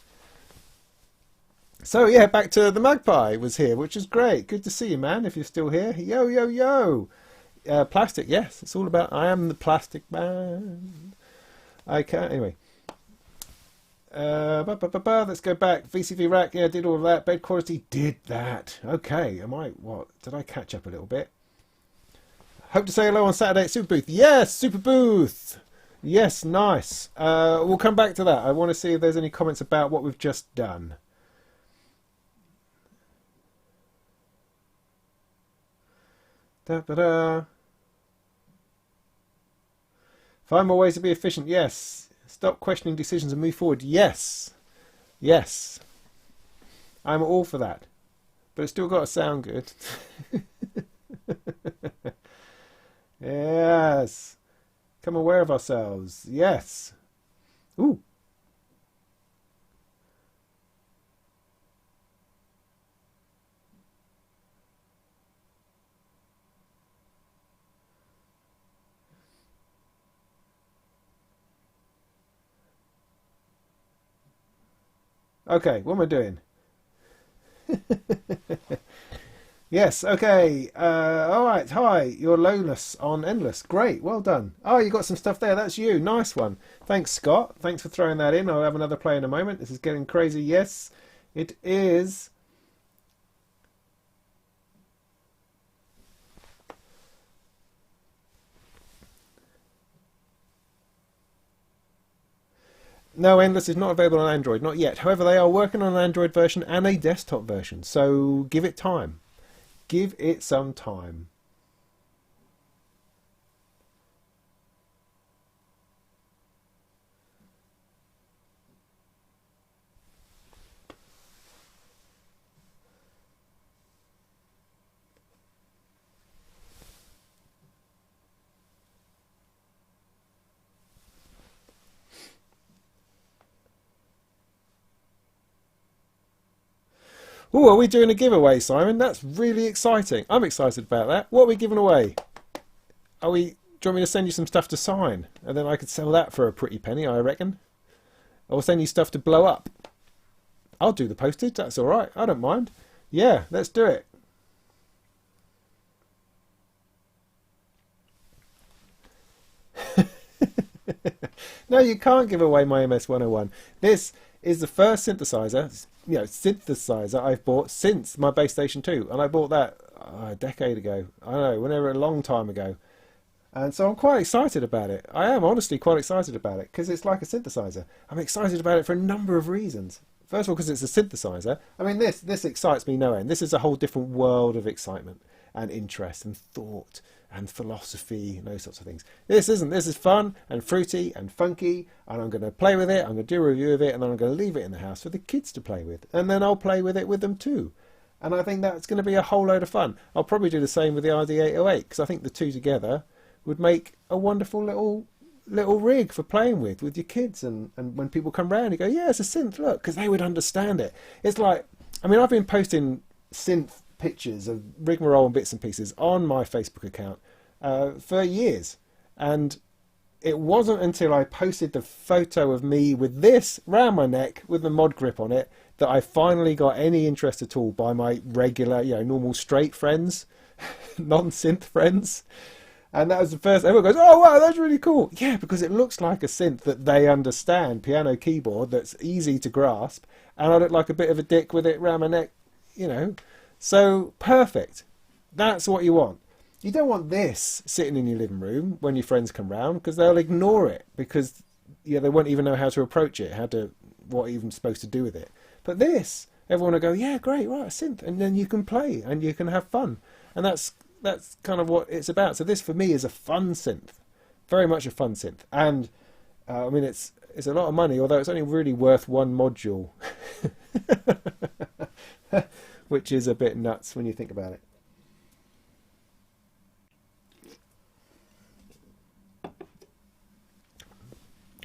So yeah, back to the Magpie was here, which is great. Good to see you, man, if you're still here. Yo, yo, yo. Plastic, yes. It's all about I am the plastic man. Okay, anyway. Let's go back. VCV rack, yeah, did all of that. Bed quality, did that. Okay, what? Did I catch up a little bit? Hope to say hello on Saturday at Superbooth. Yes, Superbooth. Yes, nice. We'll come back to that. I want to see if there's any comments about what we've just done. Da-da-da. Find more ways to be efficient. Yes. Stop questioning decisions and move forward. Yes. Yes. I'm all for that. But it's still got to sound good. Yes. Become aware of ourselves. Yes. Ooh. Okay, what am I doing? Yes, okay. All right, hi. You're Lowless on Endless. Great, well done. Oh, you got some stuff there. That's you. Nice one. Thanks, Scott. Thanks for throwing that in. I'll have another play in a moment. This is getting crazy. Yes, it is. No, Endless is not available on Android, not yet. However, they are working on an Android version and a desktop version, so give it time. Give it some time. Oh, are we doing a giveaway, Simon? That's really exciting. I'm excited about that. What are we giving away? Are we? Do you want me to send you some stuff to sign, and then I could sell that for a pretty penny, I reckon? Or send you stuff to blow up. I'll do the postage. That's all right. I don't mind. Yeah, let's do it. No, you can't give away my MS-101. This is the first synthesizer I've bought since my base station 2, and I bought that a decade ago. I don't know, whenever, a long time ago. And so I'm quite excited about it. I am honestly quite excited about it because it's like a synthesizer. I'm excited about it for a number of reasons. First of all, because it's a synthesizer. I mean, this excites me no end. This is a whole different world of excitement and interest and thought and philosophy and those sorts of things. This isn't. This is fun and fruity and funky, and I'm going to play with it. I'm going to do a review of it, and then I'm going to leave it in the house for the kids to play with, and then I'll play with it with them too. And I think that's going to be a whole load of fun. I'll probably do the same with the RD808 because I think the two together would make a wonderful little rig for playing with your kids, and when people come round, you go, yeah, it's a synth, look, because they would understand it. It's like, I mean, I've been posting synth pictures of rigmarole and bits and pieces on my Facebook account for years, and it wasn't until I posted the photo of me with this round my neck with the mod grip on it that I finally got any interest at all by my regular, normal straight friends, non-synth friends. And that was the first. Everyone goes, oh wow, that's really cool. Yeah, because it looks like a synth that they understand, piano keyboard that's easy to grasp, and I look like a bit of a dick with it round my neck, So perfect. That's what you want. You don't want this sitting in your living room when your friends come round, because they'll ignore it, because they won't even know how to approach it, what even supposed to do with it. But this, everyone will go, yeah, great, right, a synth, and then you can play and you can have fun, and that's kind of what it's about. So this for me is a fun synth, very much a fun synth, and I mean it's a lot of money, although it's only really worth one module, which is a bit nuts when you think about it.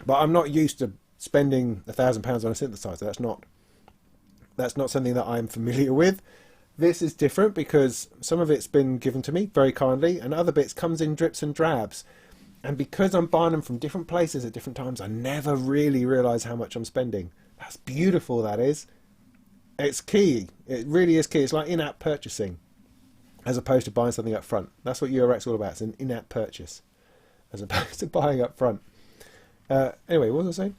But I'm not used to spending £1,000 on a synthesizer. That's not something that I'm familiar with. This is different because some of it's been given to me very kindly, and other bits comes in drips and drabs. And because I'm buying them from different places at different times, I never really realise how much I'm spending. That's beautiful, that is. It's key. It really is key. It's like in-app purchasing as opposed to buying something up front. That's what Eurorac's all about. It's an in-app purchase as opposed to buying up front. Anyway, what was I saying?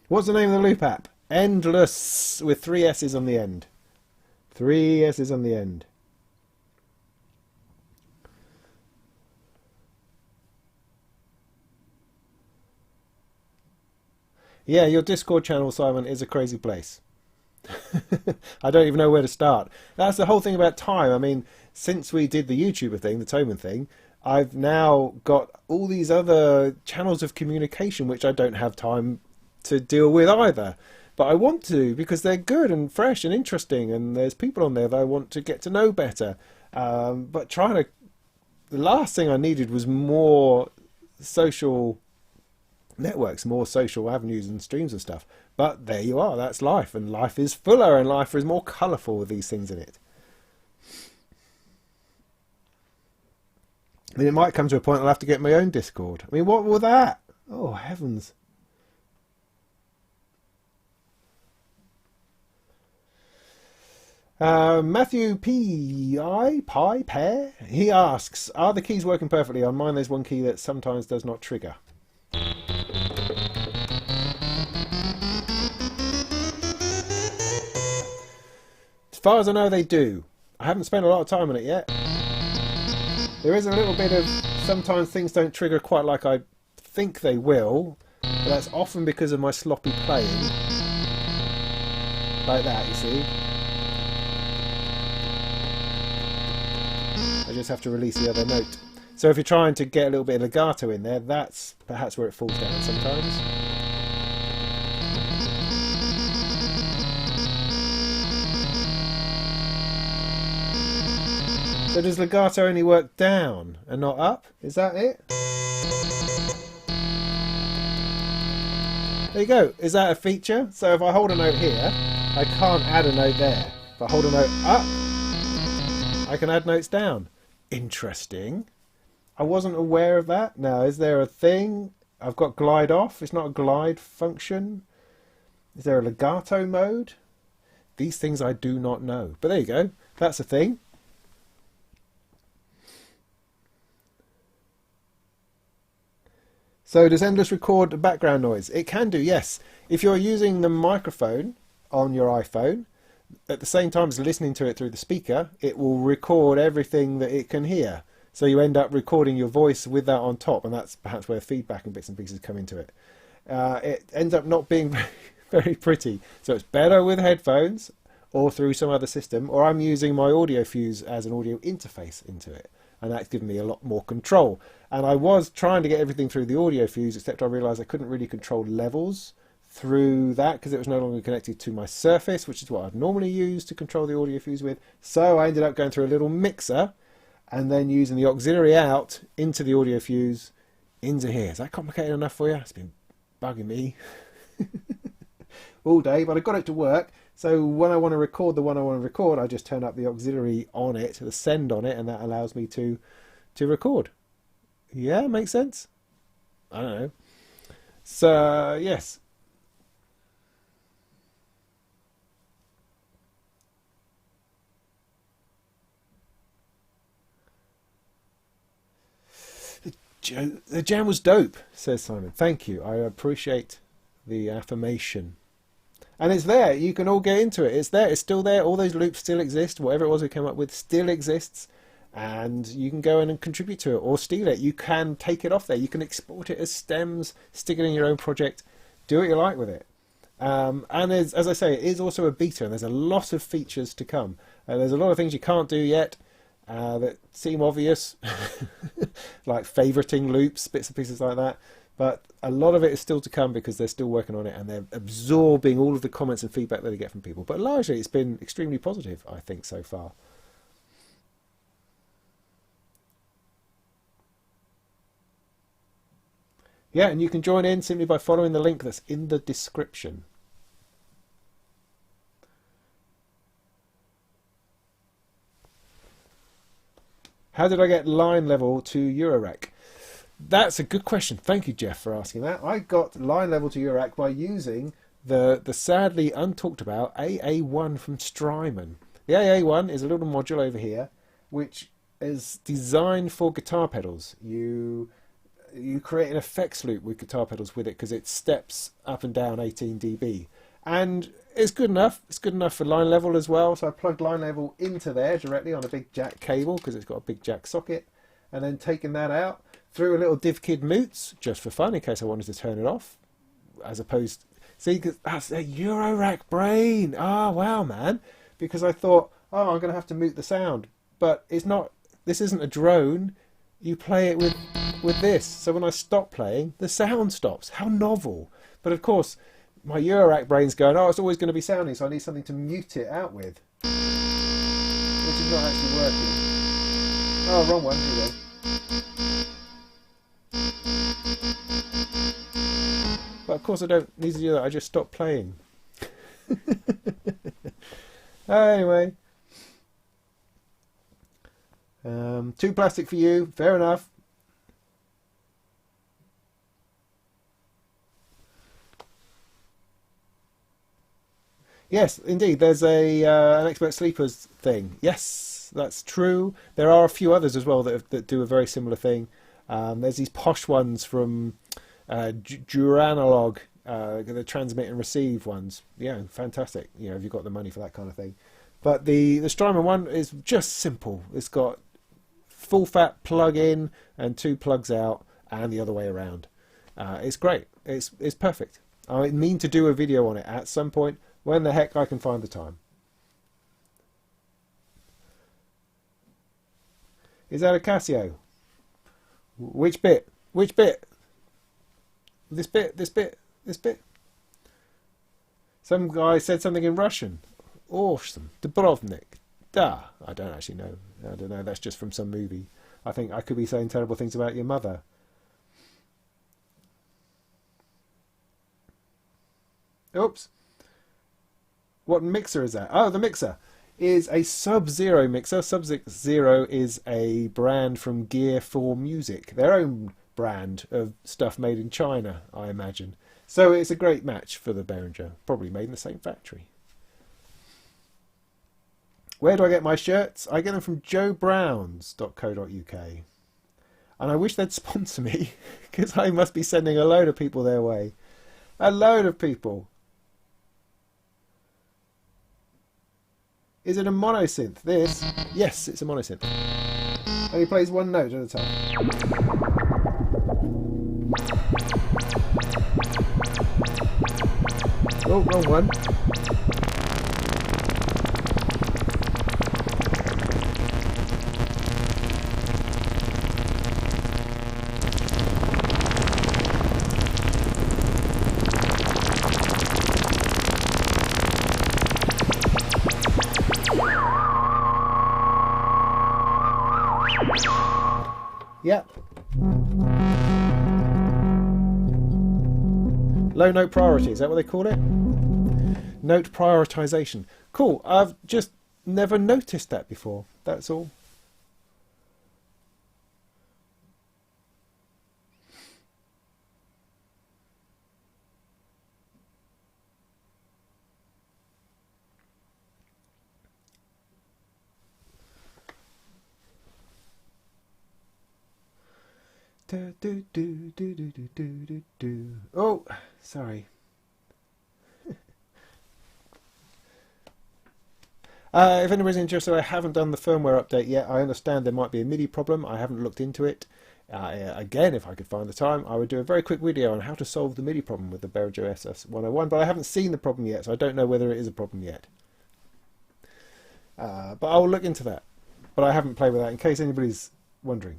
What's the name of the loop app? Endless, with 3 S's on the end. 3 S's on the end. Yeah, your Discord channel, Simon, is a crazy place. I don't even know where to start. That's the whole thing about time. I mean, since we did the YouTuber thing, the Toman thing, I've now got all these other channels of communication which I don't have time to deal with either. But I want to, because they're good and fresh and interesting, and there's people on there that I want to get to know better. But the last thing I needed was more social networks, more social avenues and streams and stuff. But there you are, that's life, and life is fuller and life is more colourful with these things in it. I mean, it might come to a point I'll have to get my own Discord. I mean, what will that? Oh, heavens. Matthew Pie Pear, he asks, are the keys working perfectly? On mine there's one key that sometimes does not trigger. As far as I know they do. I haven't spent a lot of time on it yet. There is a little bit of sometimes things don't trigger quite like I think they will, but that's often because of my sloppy playing. Like that, you see. I just have to release the other note. So if you're trying to get a little bit of legato in there, that's perhaps where it falls down sometimes. So does legato only work down and not up? Is that it? There you go. Is that a feature? So if I hold a note here, I can't add a note there. If I hold a note up, I can add notes down. Interesting. I wasn't aware of that. Now, is there a thing? I've got glide off. It's not a glide function. Is there a legato mode? These things I do not know. But there you go. That's a thing. So does Endless record background noise? It can do, yes. If you're using the microphone on your iPhone, at the same time as listening to it through the speaker, it will record everything that it can hear. So you end up recording your voice with that on top, and that's perhaps where feedback and bits and pieces come into it. It ends up not being very, very pretty. So it's better with headphones or through some other system, or I'm using my audio fuse as an audio interface into it. And that's given me a lot more control. And I was trying to get everything through the audio fuse, except I realised I couldn't really control levels through that because it was no longer connected to my Surface, which is what I'd normally use to control the audio fuse with. So I ended up going through a little mixer and then using the auxiliary out into the audio fuse into here. Is that complicated enough for you? It's been bugging me all day, but I got it to work. So when I want to record the one I want to record, I just turn up the auxiliary on it, the send on it, and that allows me to record. Yeah, makes sense? I don't know. So, yes. The jam was dope, says Simon. Thank you. I appreciate the affirmation. And it's there. You can all get into it. It's there. It's still there. All those loops still exist. Whatever it was we came up with still exists. And you can go in and contribute to it or steal it. You can take it off there. You can export it as stems, stick it in your own project, do what you like with it. And as I say, it is also a beta, and there's a lot of features to come. There's a lot of things you can't do yet that seem obvious, like favoriting loops, bits and pieces like that. But a lot of it is still to come because they're still working on it and they're absorbing all of the comments and feedback that they get from people. But largely it's been extremely positive, I think, so far. Yeah, and you can join in simply by following the link that's in the description. How did I get line level to Eurorack? That's a good question. Thank you, Jeff, for asking that. I got line level to Eurorack by using the sadly untalked about AA1 from Strymon. The AA1 is a little module over here, which is designed for guitar pedals. You create an effects loop with guitar pedals with it because it steps up and down 18 dB. And it's good enough. It's good enough for line level as well. So I plugged line level into there directly on a big jack cable because it's got a big jack socket. And then taking that out, threw a little DivKid Moots just for fun in case I wanted to turn it off. As opposed, see, cause that's a Eurorack brain. Oh, wow, man. Because I thought, oh, I'm going to have to mute the sound. But it's not, this isn't a drone. You play it with this. So when I stop playing, the sound stops. How novel. But of course, my Eurorack brain's going, oh, it's always going to be sounding, so I need something to mute it out with. Which is not actually working. Oh, wrong one. Here we go. But of course I don't need to do that. I just stop playing. Anyway. Too plastic for you. Fair enough. Yes, indeed. There's a an expert sleepers thing. Yes, that's true. There are a few others as well that do a very similar thing. There's these posh ones from Duranalog, the transmit and receive ones. Yeah, fantastic. You know, if you've got the money for that kind of thing. But the Strymon one is just simple. It's got full fat plug in and two plugs out, and the other way around. It's great. It's perfect. I mean to do a video on it at some point when the heck I can find the time. Is that a Casio? Which bit? Which bit? This bit? This bit? This bit? Some guy said something in Russian. Awesome. Dubrovnik. Da. I don't actually know. I don't know. That's just from some movie. I think I could be saying terrible things about your mother. Oops. What mixer is that? Oh, the mixer is a Sub-Zero mixer. Sub-Zero is a brand from Gear for Music, their own brand of stuff made in China, I imagine. So it's a great match for the Behringer, probably made in the same factory. Where do I get my shirts? I get them from joebrowns.co.uk. And I wish they'd sponsor me, because I must be sending a load of people their way. A load of people. Is it a monosynth? This? Yes, it's a monosynth. Only plays one note at a time. Oh, wrong one. Yep. Low note priority, is that what they call it? Note prioritization. Cool, I've just never noticed that before, that's all. Do, do, do, do, do, do, do, do. Oh, sorry. If anybody's interested, I haven't done the firmware update yet. I understand there might be a MIDI problem. I haven't looked into it. Again, if I could find the time, I would do a very quick video on how to solve the MIDI problem with the Behringer MS-101, but I haven't seen the problem yet, so I don't know whether it is a problem yet. But I'll look into that. But I haven't played with that, in case anybody's wondering.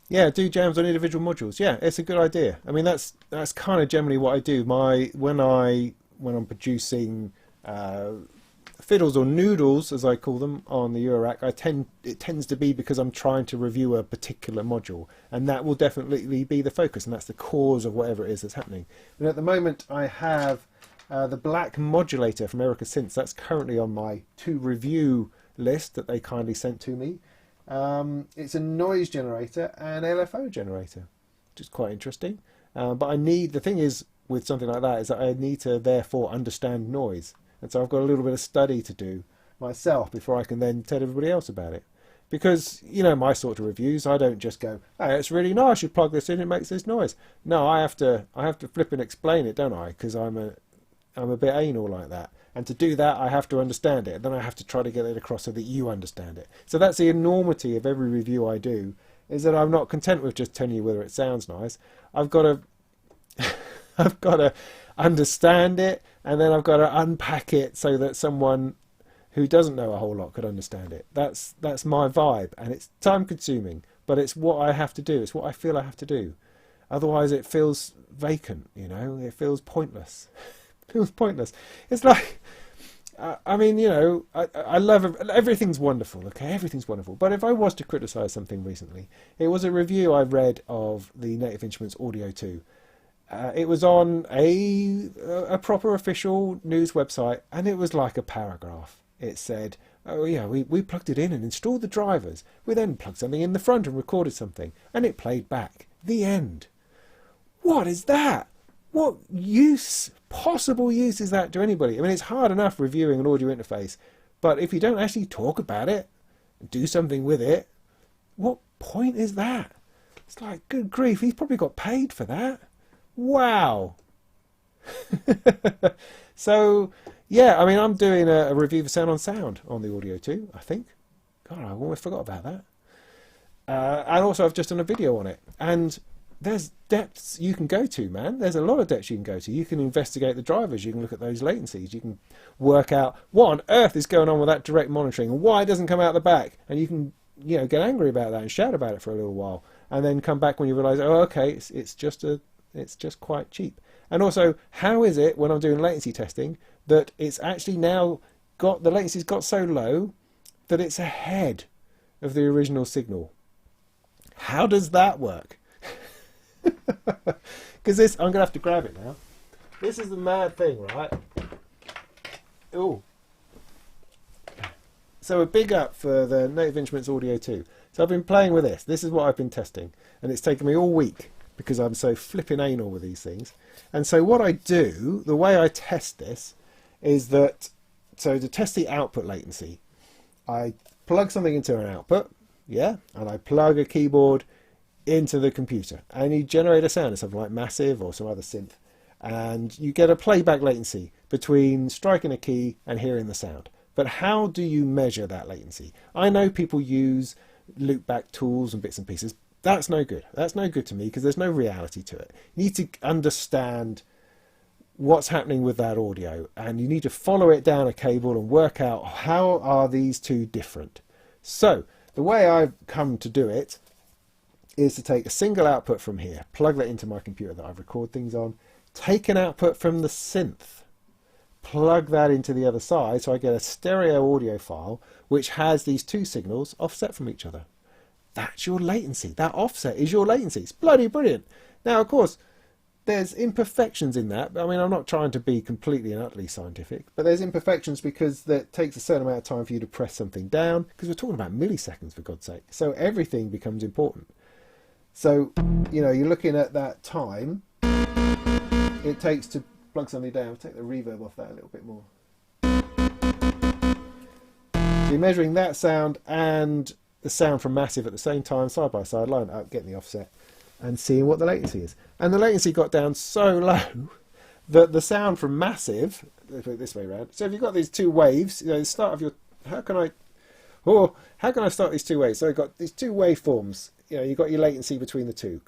Yeah, do jams on individual modules. Yeah, it's a good idea. I mean, that's kind of generally what I do. When I'm producing fiddles or noodles, as I call them, on the Eurorack, it tends to be because I'm trying to review a particular module, and that will definitely be the focus, and that's the cause of whatever it is that's happening. And at the moment, I have the black modulator from Erica Synths. That's currently on my to review list that they kindly sent to me. It's a noise generator and LFO generator, which is quite interesting. But the thing is with something like that is that I need to therefore understand noise. And so I've got a little bit of study to do myself before I can then tell everybody else about it. Because, you know, my sort of reviews, I don't just go, hey, it's really nice, you plug this in, it makes this noise. No, I have to flip and explain it, don't I? Because I'm a bit anal like that. And to do that, I have to understand it. Then I have to try to get it across so that you understand it. So that's the enormity of every review I do, is that I'm not content with just telling you whether it sounds nice. I've got to I've got to understand it, and then I've got to unpack it so that someone who doesn't know a whole lot could understand it. That's my vibe, and it's time consuming, but it's what I have to do. It's what I feel I have to do. Otherwise it feels vacant, you know, it feels pointless. It feels pointless. It's like I mean, you know, I love everything's wonderful. Okay, everything's wonderful. But if I was to criticise something recently, it was a review I read of the Native Instruments Audio 2. It was on a proper official news website, and it was like a paragraph. It said, "Oh yeah, we plugged it in and installed the drivers. We then plugged something in the front and recorded something, and it played back. The end." What is that? What possible use is that to anybody? I mean, it's hard enough reviewing an audio interface, but if you don't actually talk about it, do something with it, what point is that? It's like, good grief, he's probably got paid for that. Wow. So, yeah, I mean, I'm doing a review for Sound on Sound on the Audio 2, I think. God, I almost forgot about that. And also, I've just done a video on it. And there's depths you can go to, man. There's a lot of depths you can go to. You can investigate the drivers. You can look at those latencies. You can work out what on earth is going on with that direct monitoring and why it doesn't come out the back. And you can, you know, get angry about that and shout about it for a little while, and then come back when you realise, oh, okay, it's just quite cheap. And also, how is it when I'm doing latency testing that it's actually now got the latency's got so low that it's ahead of the original signal? How does that work? Because this, I'm going to have to grab it now. This is the mad thing, right? Oh. So a big up for the Native Instruments Audio 2. So I've been playing with this. This is what I've been testing. And it's taken me all week because I'm so flipping anal with these things. And so what I do, the way I test this, is that, so to test the output latency, I plug something into an output, yeah, and I plug a keyboard into the computer, and you generate a sound, something like Massive or some other synth, and you get a playback latency between striking a key and hearing the sound. But how do you measure that latency? I know people use loopback tools and bits and pieces. That's no good. That's no good to me because there's no reality to it. You need to understand what's happening with that audio, and you need to follow it down a cable and work out how are these two different. So the way I've come to do it is to take a single output from here, plug that into my computer that I record things on, take an output from the synth, plug that into the other side, so I get a stereo audio file which has these two signals offset from each other. That's your latency. That offset is your latency. It's bloody brilliant. Now, of course, there's imperfections in that. I mean, I'm not trying to be completely and utterly scientific, but there's imperfections because it takes a certain amount of time for you to press something down, because we're talking about milliseconds, for God's sake. So everything becomes important. So, you know, you're looking at that time it takes to plug something down. I'll take the reverb off that a little bit more. So you're measuring that sound and the sound from Massive at the same time, side by side, line up, getting the offset, and seeing what the latency is. And the latency got down so low that the sound from Massive, let's put it this way around. So if you've got these two waves, you know, the start of your, how can I start these two waves? So I've got these two waveforms. You know, you've got your latency between the two.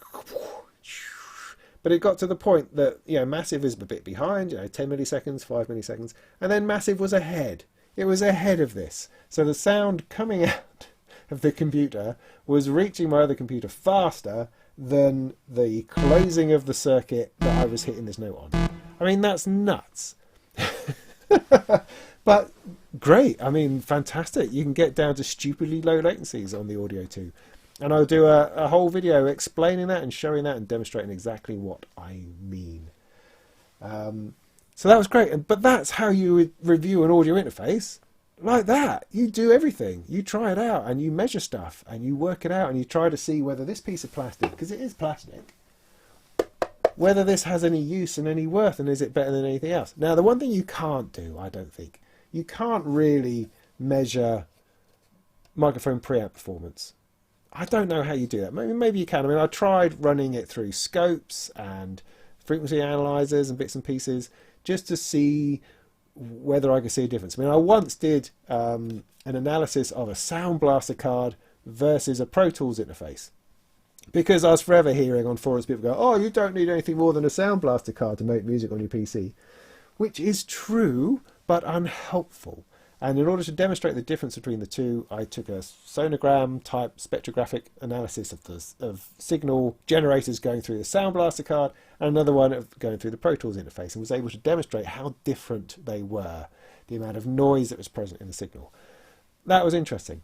But it got to the point that, you know, Massive is a bit behind, you know, 10 milliseconds, 5 milliseconds, and then Massive was ahead. It was ahead of this. So the sound coming out of the computer was reaching my other computer faster than the closing of the circuit that I was hitting this note on. I mean, that's nuts. But great. I mean, fantastic. You can get down to stupidly low latencies on the Audio 2. And I'll do a whole video explaining that and showing that and demonstrating exactly what I mean. So that was great. But that's how you would review an audio interface. Like that. You do everything. You try it out and you measure stuff and you work it out and you try to see whether this piece of plastic, because it is plastic, whether this has any use and any worth, and is it better than anything else. Now, the one thing you can't do, I don't think, you can't really measure microphone preamp performance. I don't know how you do that. Maybe you can. I mean, I tried running it through scopes and frequency analyzers and bits and pieces just to see whether I could see a difference. I mean, I once did an analysis of a Sound Blaster card versus a Pro Tools interface, because I was forever hearing on forums people go, oh, you don't need anything more than a Sound Blaster card to make music on your PC, which is true, but unhelpful. And in order to demonstrate the difference between the two, I took a sonogram type spectrographic analysis of signal generators going through the Sound Blaster card and another one of going through the Pro Tools interface, and was able to demonstrate how different they were. the amount of noise that was present in the signal. That was interesting.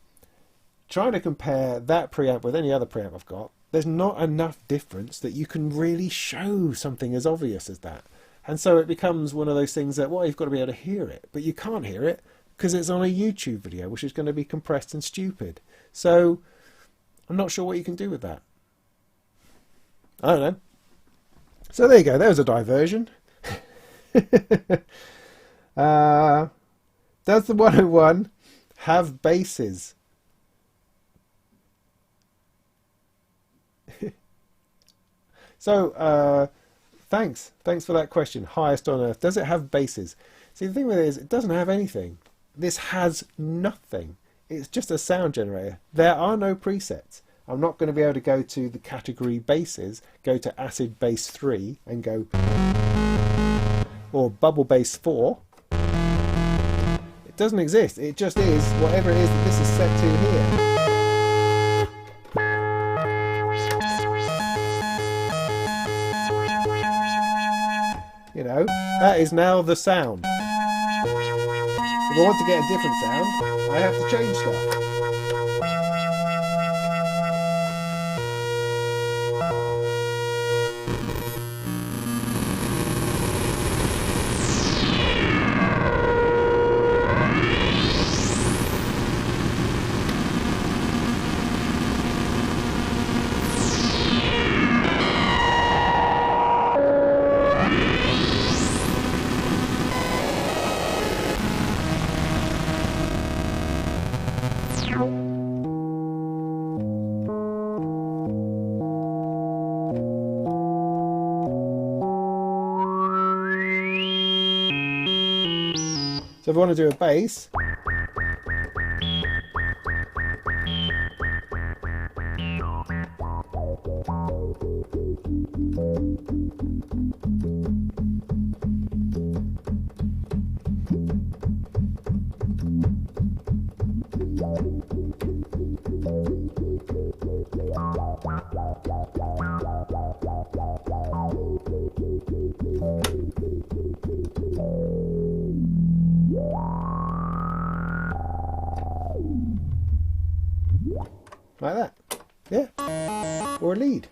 Trying to compare that preamp with any other preamp I've got, there's not enough difference that you can really show something as obvious as that. And so it becomes one of those things that, well, you've got to be able to hear it, but you can't hear it because it's on a YouTube video, which is going to be compressed and stupid. So I'm not sure what you can do with that. I don't know. So there you go. There's a diversion. Does the 101 have basses? So, thanks for that question. Highest on earth. Does it have basses? See, the thing with it is, it doesn't have anything. This has nothing. It's just a sound generator. There are no presets. I'm not going to be able to go to the category basses, go to acid bass 3 and go, or bubble bass 4. It doesn't exist. It just is whatever it is that this is set to here. You know, that is now the sound. If I want to get a different sound, I have to change stuff. So if I want to do a bass, like that, yeah, or a lead.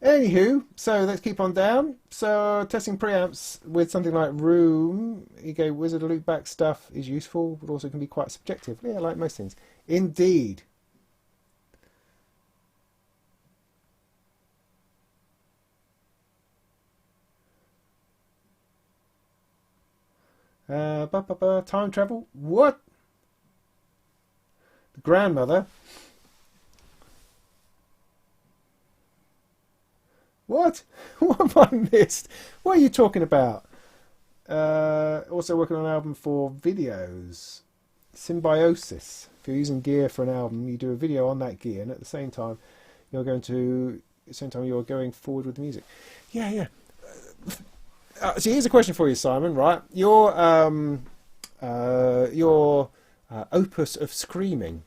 Anywho, so let's keep on down. So testing preamps with something like Room, you go wizard loopback stuff is useful, but also can be quite subjective. Yeah, like most things. Indeed. Time travel? What? The grandmother? What? What have I missed? What are you talking about? Also working on an album for videos. Symbiosis. If you're using gear for an album, you do a video on that gear, and at the same time, you're going forward with the music. Yeah. So here's a question for you, Simon. Right, your opus of screaming,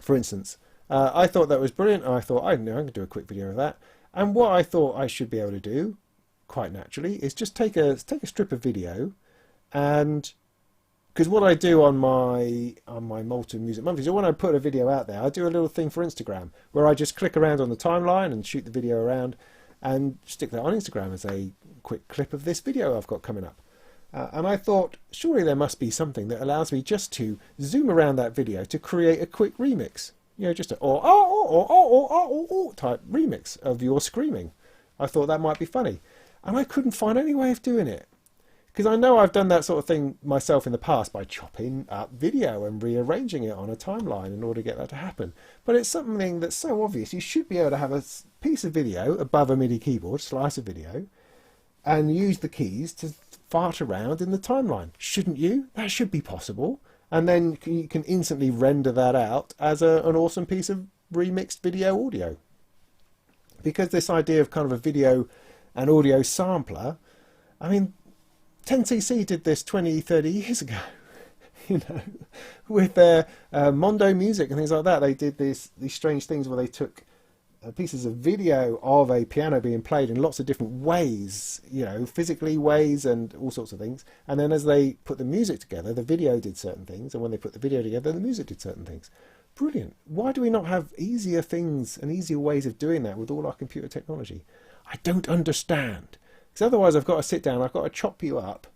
for instance. I thought that was brilliant. I thought, I know, I'm going to do a quick video of that. And what I thought I should be able to do, quite naturally, is just take a strip of video, and because what I do on my Molten Music Monthly is when I put a video out there, I do a little thing for Instagram where I just click around on the timeline and shoot the video around, and stick that on Instagram as a quick clip of this video I've got coming up. And I thought, surely there must be something that allows me just to zoom around that video to create a quick remix. You know, just a type remix of your screaming. I thought that might be funny. And I couldn't find any way of doing it. Because I know I've done that sort of thing myself in the past by chopping up video and rearranging it on a timeline in order to get that to happen. But it's something that's so obvious. You should be able to have a piece of video above a MIDI keyboard, slice of video, and use the keys to fart around in the timeline. Shouldn't you? That should be possible. And then you can instantly render that out as an awesome piece of remixed video audio. Because this idea of kind of a video and audio sampler, I mean, 10cc did this 20, 30 years ago, you know, with their Mondo music and things like that. They did these strange things where they took pieces of video of a piano being played in lots of different ways, you know, physically ways and all sorts of things. And then as they put the music together, the video did certain things. And when they put the video together, the music did certain things. Brilliant. Why do we not have easier things and easier ways of doing that with all our computer technology? I don't understand. Because otherwise I've got to sit down, I've got to chop you up,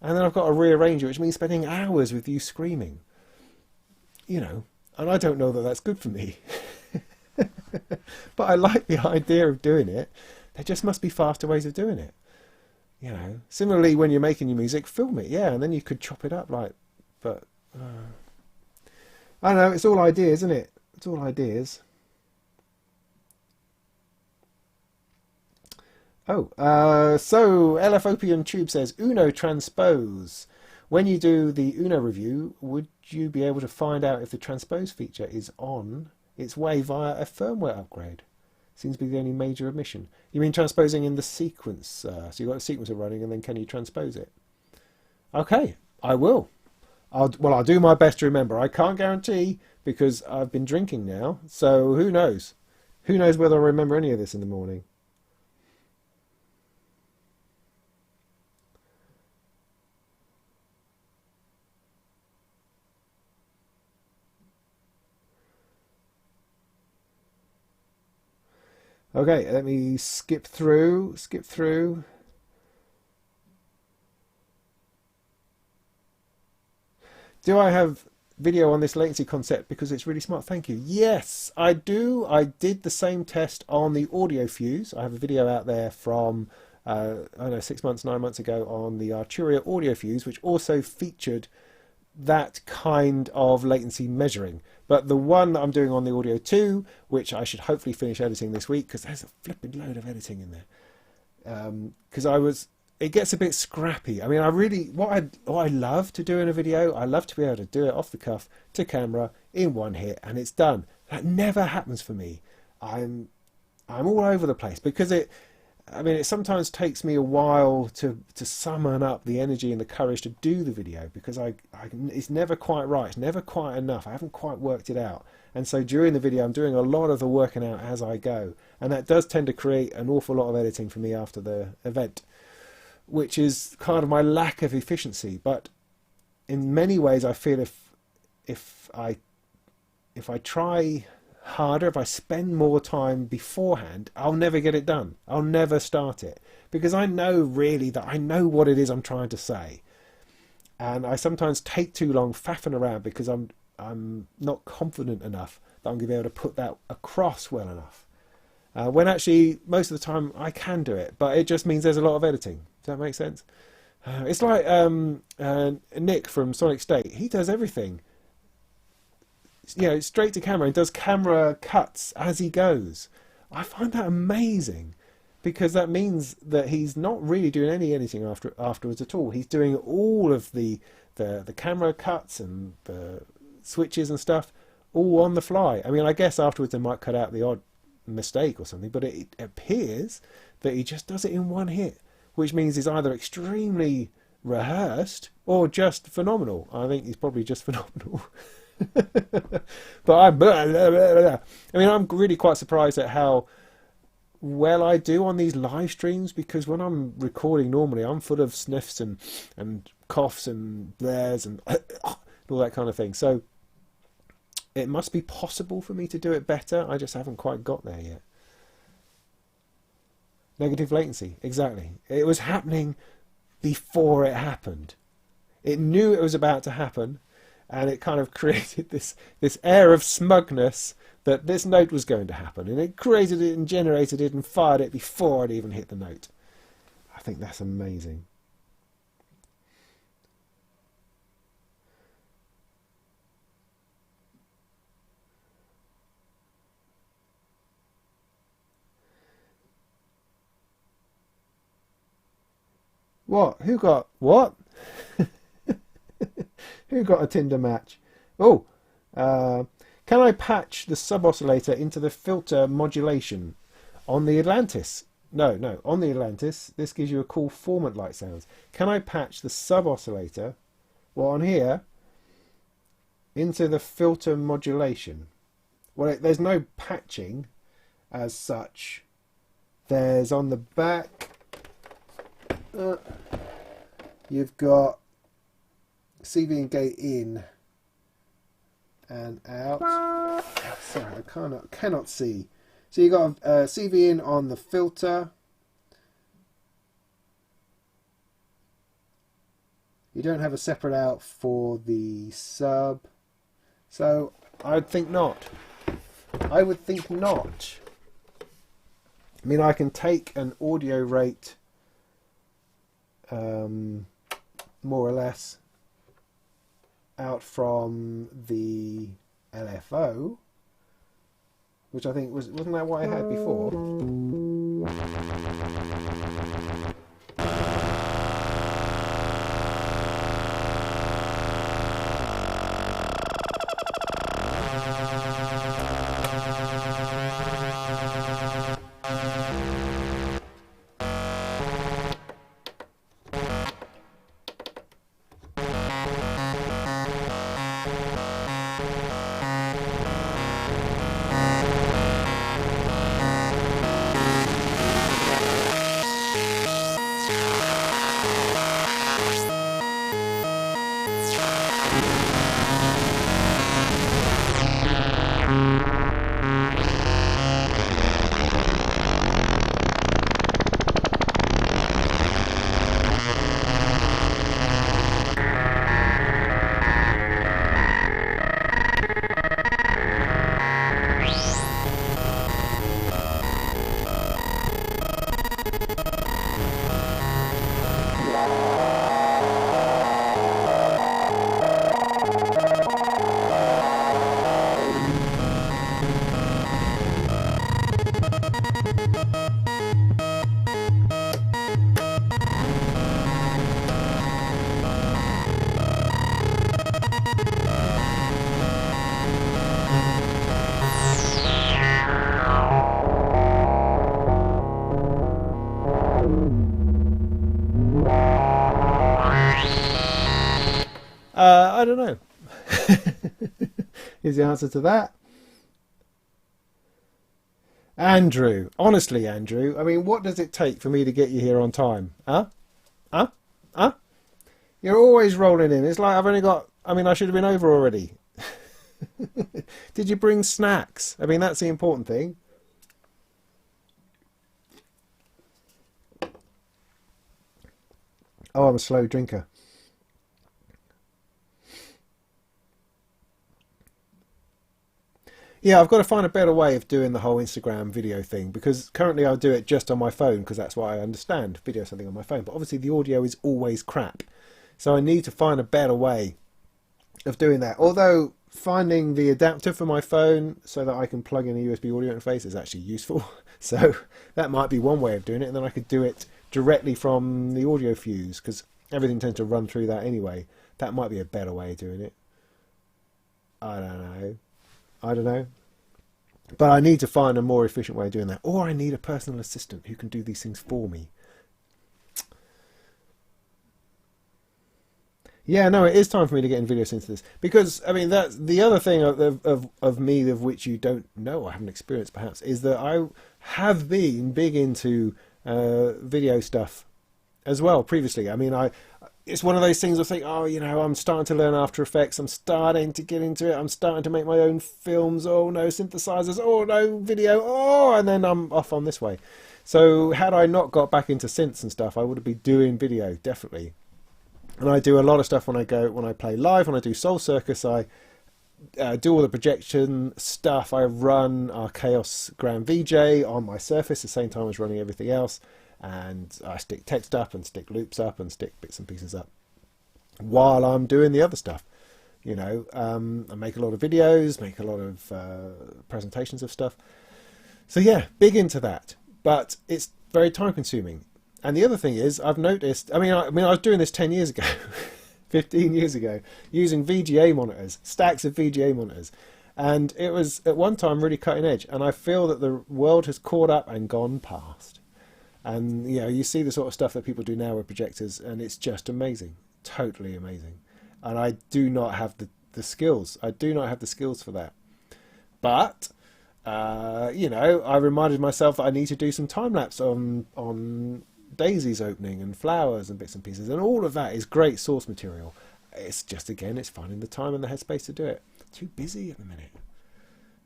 and then I've got to rearrange it, which means spending hours with you screaming. You know, and I don't know that that's good for me. But I like the idea of doing it. There just must be faster ways of doing it. You know, similarly when you're making your music, film it, yeah, and then you could chop it up like, but I don't know, it's all ideas, isn't it? It's all ideas. Oh, so LFOpian Tube says, Uno transpose. When you do the Uno review, would you be able to find out if the transpose feature is on its way via a firmware upgrade? Seems to be the only major omission. You mean transposing in the sequence? So you've got a sequencer running, and then can you transpose it? Okay, I will. I'll do my best to remember. I can't guarantee because I've been drinking now, so who knows? Who knows whether I remember any of this in the morning? Okay, let me skip through. Do I have video on this latency concept because it's really smart? Thank you. Yes, I do. I did the same test on the audio fuse. I have a video out there from, I don't know, 6 months, 9 months ago on the Arturia audio fuse, which also featured that kind of latency measuring. But the one that I'm doing on the Audio 2, which I should hopefully finish editing this week, because there's a flipping load of editing in there. Because it gets a bit scrappy. I mean, what I love to do in a video, I love to be able to do it off the cuff to camera in one hit, and it's done. That never happens for me. I'm all over the place because it sometimes takes me a while to summon up the energy and the courage to do the video because it's never quite right. It's never quite enough. I haven't quite worked it out. And so during the video, I'm doing a lot of the working out as I go. And that does tend to create an awful lot of editing for me after the event, which is kind of my lack of efficiency. But in many ways, I feel if I try harder, if I spend more time beforehand, I'll never get it done. I'll never start it because I know really that I know what it is I'm trying to say, and I sometimes take too long faffing around because I'm not confident enough that I'm going to be able to put that across well enough. When actually most of the time I can do it, but it just means there's a lot of editing. Does that make sense? It's like Nick from Sonic State. He does everything, you know, straight to camera and does camera cuts as he goes. I find that amazing because that means that he's not really doing any editing afterwards at all. He's doing all of the camera cuts and the switches and stuff all on the fly. I mean, I guess afterwards they might cut out the odd mistake or something, but it appears that he just does it in one hit, which means he's either extremely rehearsed or just phenomenal. I think he's probably just phenomenal. But I mean, I'm really quite surprised at how well I do on these live streams, because when I'm recording normally I'm full of sniffs and coughs and blares and all that kind of thing. So it must be possible for me to do it better. I just haven't quite got there yet. Negative latency, exactly. It was happening before it happened. It knew it was about to happen, and it kind of created this air of smugness that this note was going to happen, and it created it and generated it and fired it before it even hit the note. I think that's amazing. What? Who got what? Who got a Tinder match? Oh, can I patch the sub oscillator into the filter modulation on the Atlantis? No, on the Atlantis, this gives you a cool formant-like sounds. Can I patch the sub-oscillator, well, on here, into the filter modulation? Well, there's no patching as such. There's on the back, you've got CV and gate in and out. Sorry, I cannot see. So you've got a CV in on the filter. You don't have a separate out for the sub. So I'd think not. I would think not. I mean, I can take an audio rate more or less out from the LFO, which I think wasn't that what I had before? I don't know. Is the answer to that. Andrew, honestly, Andrew, I mean, what does it take for me to get you here on time? Huh? You're always rolling in. It's like I've only got, I mean, I should have been over already. Did you bring snacks? I mean, that's the important thing. Oh, I'm a slow drinker. Yeah, I've got to find a better way of doing the whole Instagram video thing, because currently I'll do it just on my phone because that's what I understand, video something on my phone. But obviously the audio is always crap. So I need to find a better way of doing that. Although finding the adapter for my phone so that I can plug in a USB audio interface is actually useful. So that might be one way of doing it, and then I could do it directly from the audio fuse because everything tends to run through that anyway. That might be a better way of doing it. I don't know. But I need to find a more efficient way of doing that. Or I need a personal assistant who can do these things for me. Yeah, no, it is time for me to get in video synthesis. Because, I mean, that's the other thing of me of which you don't know or haven't experienced perhaps, is that I have been big into video stuff as well previously. I mean, it's one of those things I think, oh, you know, I'm starting to learn After Effects. I'm starting to get into it. I'm starting to make my own films. Oh, no, synthesizers. Oh, no, video. Oh, and then I'm off on this way. So had I not got back into synths and stuff, I would have been doing video, definitely. And I do a lot of stuff when I play live. When I do Soul Circus, I do all the projection stuff. I run our Chaos Grand VJ on my Surface at the same time as running everything else. And I stick text up and stick loops up and stick bits and pieces up while I'm doing the other stuff. You know, I make a lot of videos, make a lot of presentations of stuff. So yeah, big into that. But it's very time consuming. And the other thing is, I've noticed, I mean, I was doing this 10 years ago, 15 years ago, using VGA monitors, stacks of VGA monitors. And it was, at one time, really cutting edge. And I feel that the world has caught up and gone past. And you know, you see the sort of stuff that people do now with projectors, and it's just amazing, totally amazing. And I do not have the skills. I do not have the skills for that. But you know, I reminded myself that I need to do some time lapse on daisies opening and flowers and bits and pieces, and all of that is great source material. It's just, again, it's finding the time and the headspace to do it. Too busy at the minute.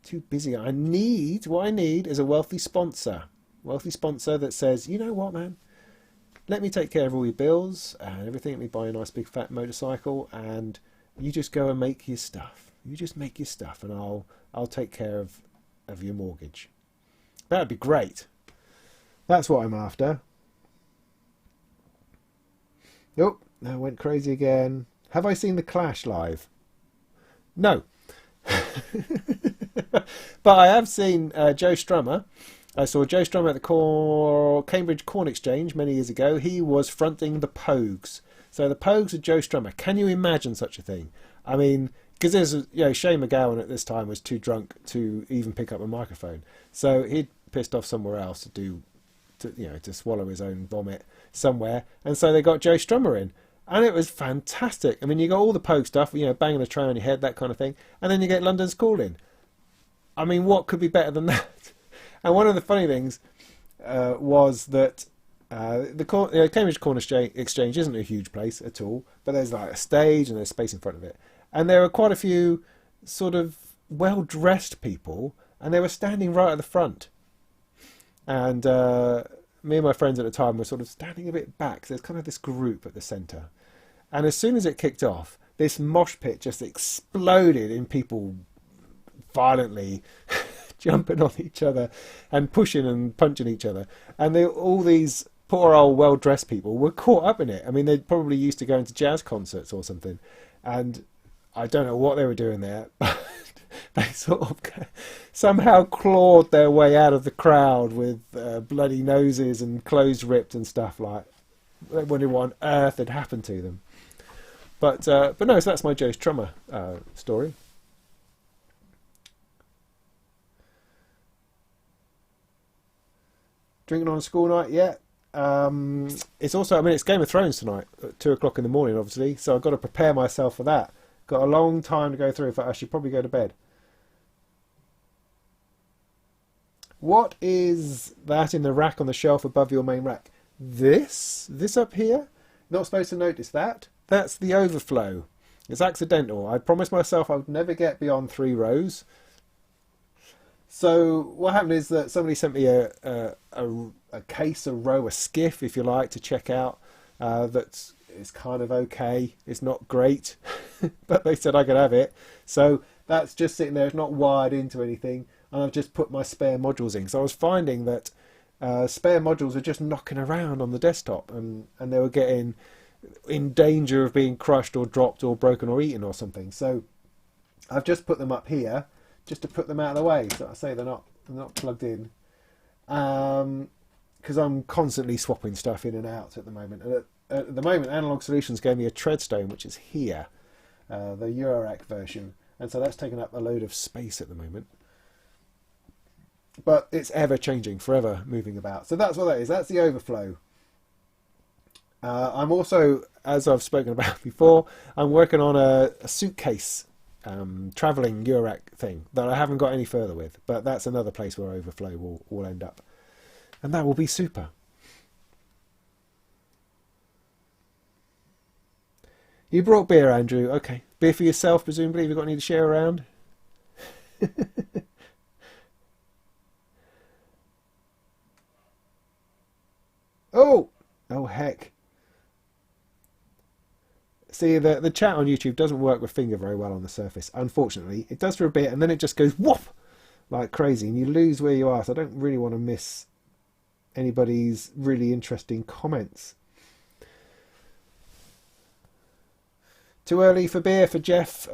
Too busy. What I need is a wealthy sponsor that says, you know what, man, let me take care of all your bills and everything. Let me buy a nice big fat motorcycle, and you just go and make your stuff. You just make your stuff, and I'll take care of your mortgage. That'd be great. That's what I'm after. Nope, I went crazy again. Have I seen The Clash live? No. But I have seen Joe Strummer. I saw Joe Strummer at the Cambridge Corn Exchange many years ago. He was fronting the Pogues. So the Pogues are Joe Strummer. Can you imagine such a thing? I mean, because there's, you know, Shane McGowan at this time was too drunk to even pick up a microphone. So he'd pissed off somewhere else to swallow his own vomit somewhere. And so they got Joe Strummer in. And it was fantastic. I mean, you got all the Pogue stuff, you know, banging a tray on your head, that kind of thing. And then you get London's Calling. I mean, what could be better than that? And one of the funny things was that the Cambridge Corn Exchange isn't a huge place at all, but there's like a stage and there's space in front of it. And there were quite a few sort of well-dressed people, and they were standing right at the front. And me and my friends at the time were sort of standing a bit back. So there's kind of this group at the centre. And as soon as it kicked off, this mosh pit just exploded in people violently jumping on each other and pushing and punching each other. And all these poor old well-dressed people were caught up in it. I mean, they'd probably used to going to jazz concerts or something. And I don't know what they were doing there, but they sort of somehow clawed their way out of the crowd with bloody noses and clothes ripped and stuff. Like, they wondered what on earth had happened to them. But no, so that's my Joe Strummer story. Drinking on a school night, yeah. It's also, I mean, it's Game of Thrones tonight at 2 o'clock in the morning, obviously. So I've got to prepare myself for that. Got a long time to go through. In fact, I should probably go to bed. What is that in the rack on the shelf above your main rack? This up here? Not supposed to notice that. That's the overflow. It's accidental. I promised myself I would never get beyond 3 rows. So what happened is that somebody sent me a case, a row, a skiff, if you like, to check out. That is kind of okay. It's not great, but they said I could have it. So that's just sitting there. It's not wired into anything. And I've just put my spare modules in. So I was finding that spare modules were just knocking around on the desktop, and they were getting in danger of being crushed or dropped or broken or eaten or something. So I've just put them up here, just to put them out of the way. So I say they're not plugged in, because I'm constantly swapping stuff in and out at the moment. And at the moment, Analog Solutions gave me a Treadstone, which is here, the Eurorack version, and so that's taken up a load of space at the moment. But it's ever changing, forever moving about. So that's what that is. That's the overflow. I'm also, as I've spoken about before, I'm working on a suitcase travelling Eurorack thing that I haven't got any further with, but that's another place where overflow will end up, and that will be super. You brought beer, Andrew. Okay, beer for yourself, presumably. Have you got any to share around? Oh heck. See, the chat on YouTube doesn't work with finger very well on the Surface, unfortunately. It does for a bit, and then it just goes whoop like crazy, and you lose where you are. So I don't really want to miss anybody's really interesting comments. Too early for beer for Jeff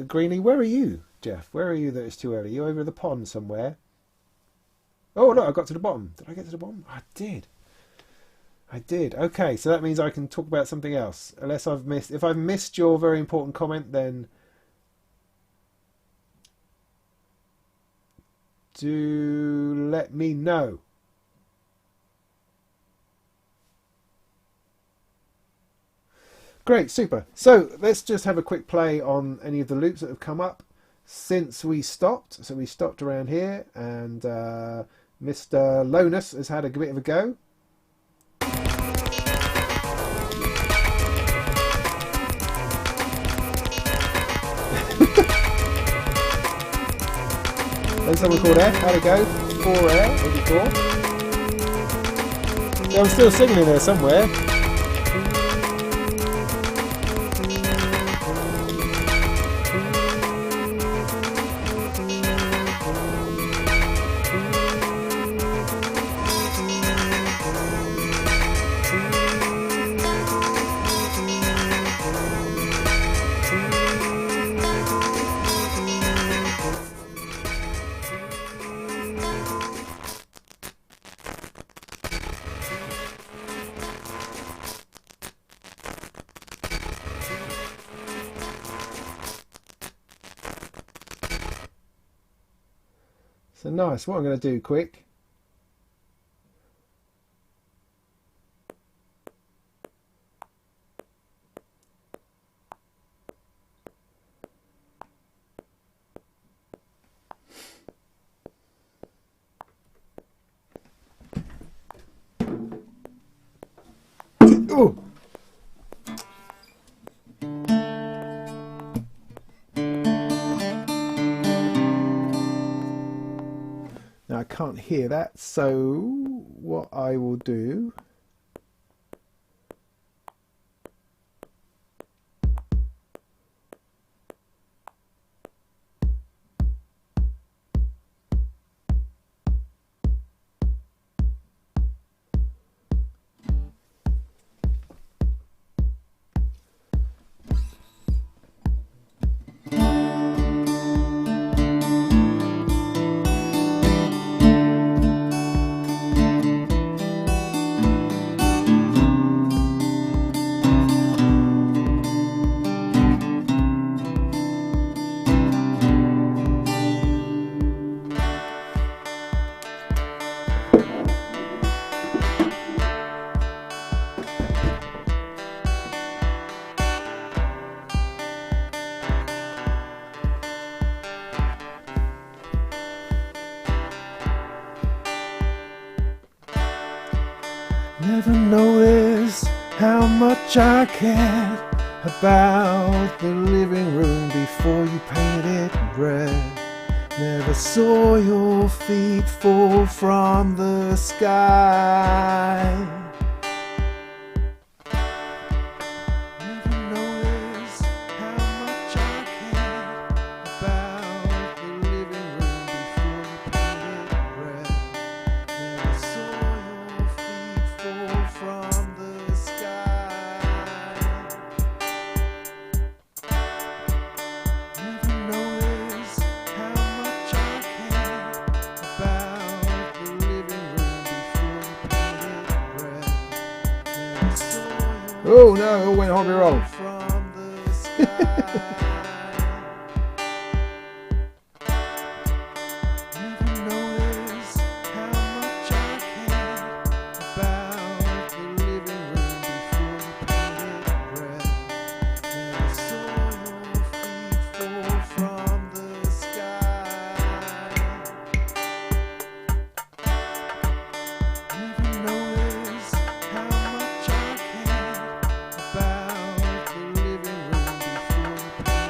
Greeley. Where are you, Jeff? Where are you that it's too early? You over the pond somewhere? Oh, look, I got to the bottom. Did I get to the bottom? I did. Okay, so that means I can talk about something else. Unless I've missed... If I've missed your very important comment, then do let me know. Great, super. So let's just have a quick play on any of the loops that have come up since we stopped. So we stopped around here, and Mr. Lonus has had a bit of a go. Then someone called F, how'd it go? 4F, 84. So I'm still singing in there somewhere. So nice. What I'm going to do quick. Ooh. Now I can't hear that, so what I will do never noticed how much I cared about the living room before you painted it red. Never saw your feet fall from the sky. Never noticed how much I cared about the living room before you painted it red. Never saw your feet fall from the sky. Never noticed how much I cared about the living room before you painted it red. Never saw your Oh no, it all went horribly wrong. from the sky. Never noticed how much I cared about the living room before you painted it red. Never saw your feet fall from the sky. Never noticed how much I cared about the living room before you painted it red.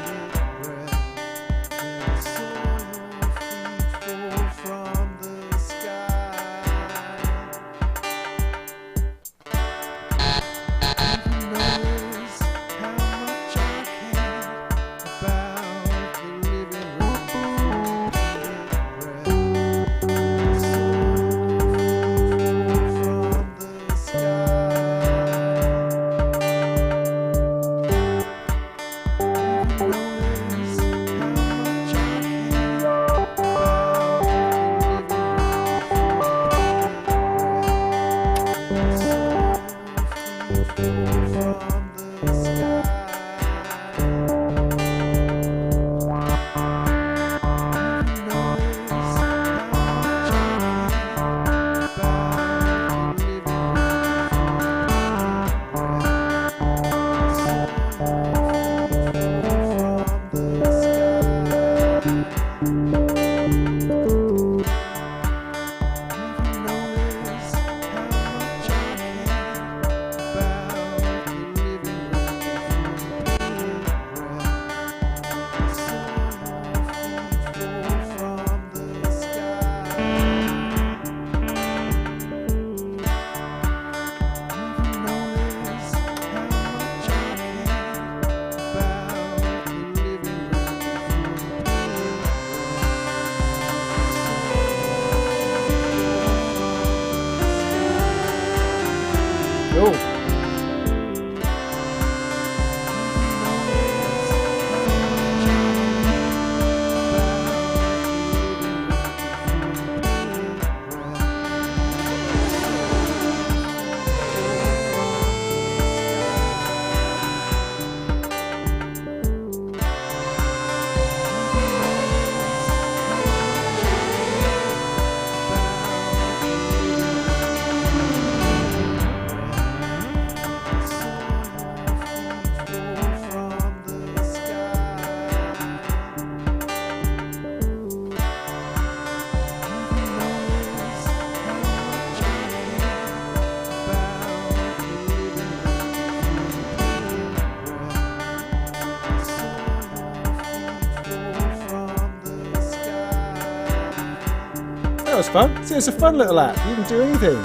That was fun. See, it's a fun little app. You can do anything.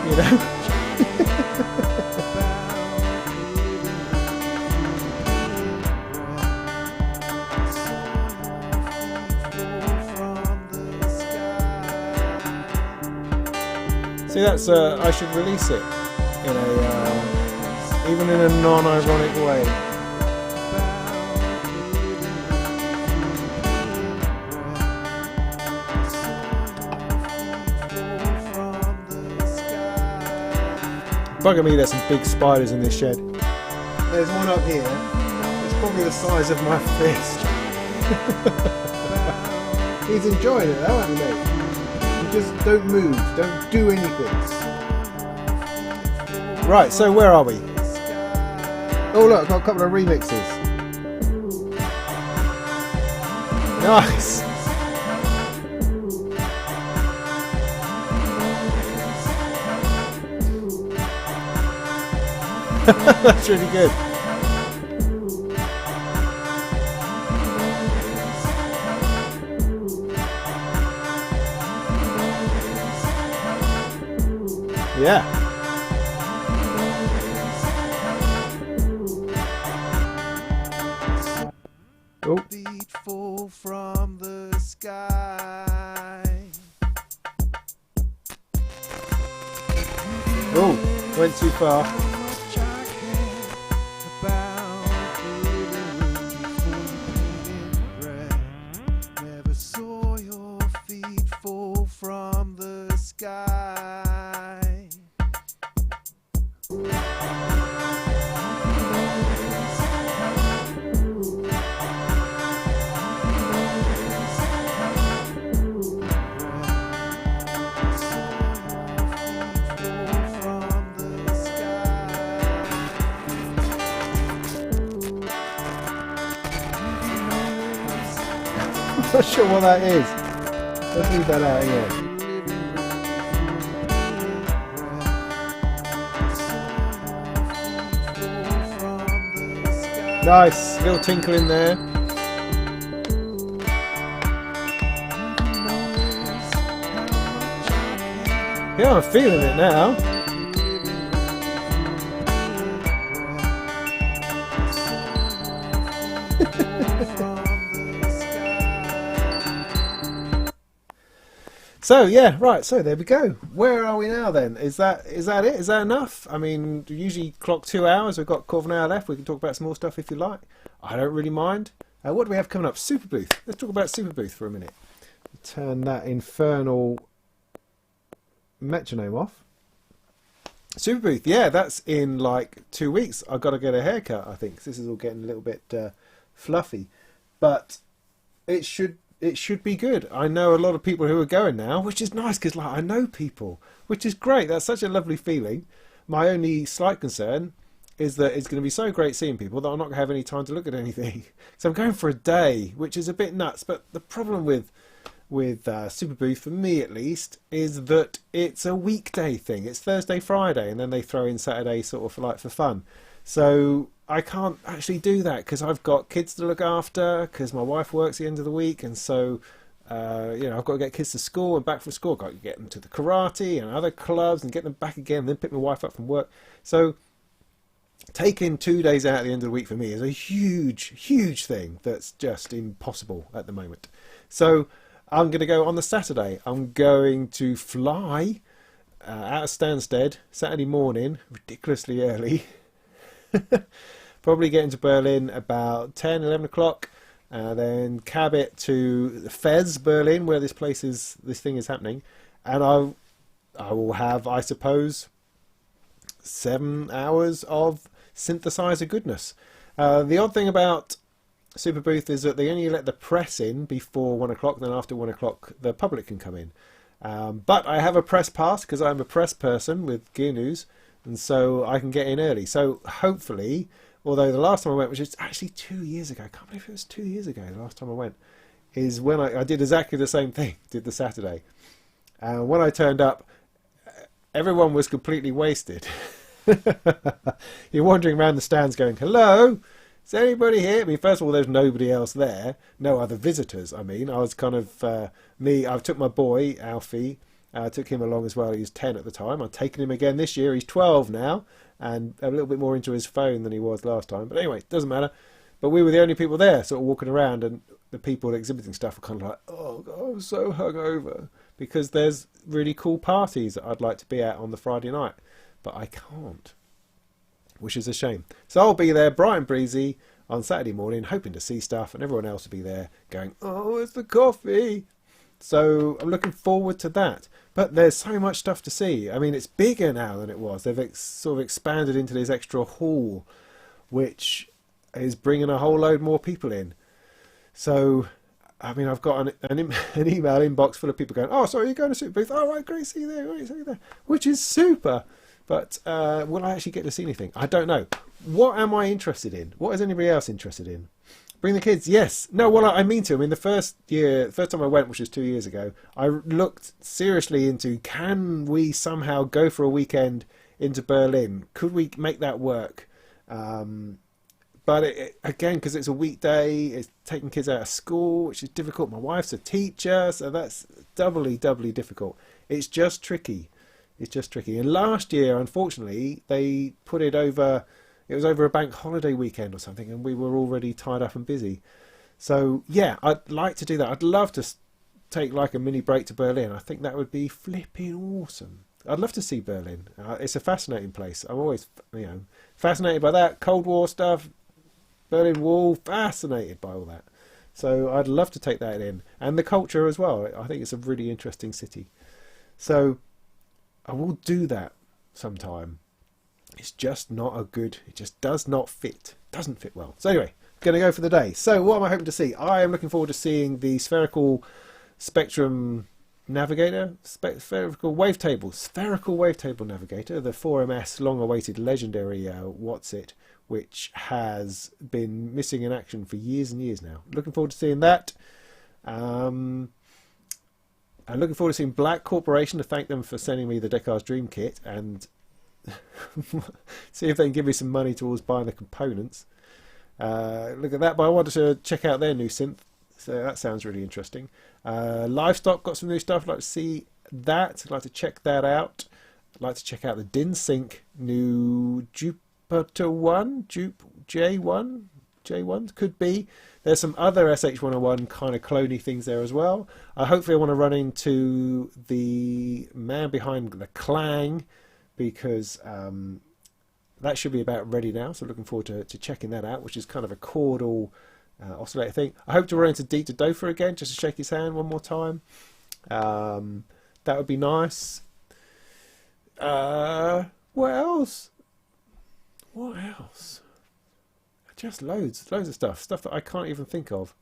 You know? See, that's I should release it in a even in a non-ironic way. Bugger me, there's some big spiders in this shed. There's one up here. It's probably the size of my fist. He's enjoying it though, hasn't he? You just don't move, don't do anything. Right, so where are we? Oh look, I've got a couple of remixes. Nice! That's really good. Yeah. Oh. Feet fall from the sky. Oh, went too far. I'm not sure what that is. Let's leave that out here. Nice, little tinkle in there. Yeah, I'm feeling it now. So yeah, right. So there we go. Where are we now then? Is that it? Is that enough? I mean, usually clock 2 hours. We've got a quarter of an hour left. We can talk about some more stuff if you like. I don't really mind. What do we have coming up? Superbooth. Let's talk about Superbooth for a minute. Turn that infernal metronome off. Superbooth. Yeah, that's in like 2 weeks. I've got to get a haircut. I think this is all getting a little bit fluffy, but it should be good. I know a lot of people who are going now, which is nice because like I know people, which is great. That's such a lovely feeling. My only slight concern is that it's going to be so great seeing people that I'm not going to have any time to look at anything. So I'm going for a day, which is a bit nuts. But the problem with Superbooth, for me at least, is that it's a weekday thing. It's Thursday, Friday, and then they throw in Saturday sort of like for fun. So I can't actually do that because I've got kids to look after, because my wife works the end of the week, and so I've got to get kids to school and back from school. I've got to get them to the karate and other clubs and get them back again, and then pick my wife up from work. So taking 2 days out at the end of the week for me is a huge thing that's just impossible at the moment. So I'm going to go on the Saturday. I'm going to fly out of Stansted Saturday morning, ridiculously early. Probably get into Berlin about 10, 11 o'clock. Then cab it to Fez, Berlin, where this thing is happening. And I will have, I suppose, 7 hours of synthesizer goodness. The odd thing about Superbooth is that they only let the press in before 1 o'clock, then after 1 o'clock the public can come in. But I have a press pass because I'm a press person with Gear News, and so I can get in early. So hopefully, although the last time I went, which is actually 2 years ago, I can't believe it was 2 years ago the last time I went, is when I did exactly the same thing, did the Saturday. When I turned up, everyone was completely wasted. You're wandering around the stands going, hello, is anybody here? I mean, first of all, there's nobody else there, no other visitors. I mean, I was kind of I took my boy Alfie, took him along as well. He was 10 at the time. I've taken him again this year. He's 12 now, and a little bit more into his phone than he was last time, but anyway, it doesn't matter. But we were the only people there sort of walking around, and the people exhibiting stuff were kind of like, oh God, I'm so hungover, because there's really cool parties that I'd like to be at on the Friday night, but I can't, which is a shame. So I'll be there bright and breezy on Saturday morning, hoping to see stuff, and everyone else will be there going, oh, it's the coffee. So I'm looking forward to that. But there's so much stuff to see. I mean, it's bigger now than it was. They've sort of expanded into this extra hall, which is bringing a whole load more people in. So, I mean, I've got an email inbox full of people going, oh, sorry, you're going to Superbooth. Oh, right, great, see you there, great, see you there. Which is super. But will I actually get to see anything? I don't know. What am I interested in? What is anybody else interested in? Bring the kids, yes. No, well, I mean to. I mean, the first time I went, which was 2 years ago, I looked seriously into, can we somehow go for a weekend into Berlin? Could we make that work? But again, because it's a weekday, it's taking kids out of school, which is difficult. My wife's a teacher, so that's doubly difficult. It's just tricky. It's just tricky. And last year, unfortunately, they put it over. It was over a bank holiday weekend or something, and we were already tied up and busy. So, yeah, I'd like to do that. I'd love to take like a mini break to Berlin. I think that would be flipping awesome. I'd love to see Berlin. It's a fascinating place. I'm always, fascinated by that. Cold War stuff, Berlin Wall, fascinated by all that. So I'd love to take that in. And the culture as well. I think it's a really interesting city. So I will do that sometime. It's just not it just does not fit. Doesn't fit well. So anyway, going to go for the day. So what am I hoping to see? I am looking forward to seeing the spherical spectrum navigator, spherical wavetable navigator, the 4MS long-awaited legendary what's-it, which has been missing in action for years and years now. Looking forward to seeing that. I'm looking forward to seeing Black Corporation, to thank them for sending me the Descartes Dream Kit, and see if they can give me some money towards buying the components. Look at that, but I wanted to check out their new synth, so that sounds really interesting. Livestock got some new stuff. I'd like to see that. I'd like to check that out. I'd like to check out the DinSync new Jupiter 1, J1 could be. There's some other SH101 kind of cloney things there as well. Hopefully I want to run into the man behind the Clang, because that should be about ready now, so looking forward to checking that out, which is kind of a chordal oscillator thing. I hope to run into Dieter Dofer again, just to shake his hand one more time. That would be nice. What else? Just loads of stuff that I can't even think of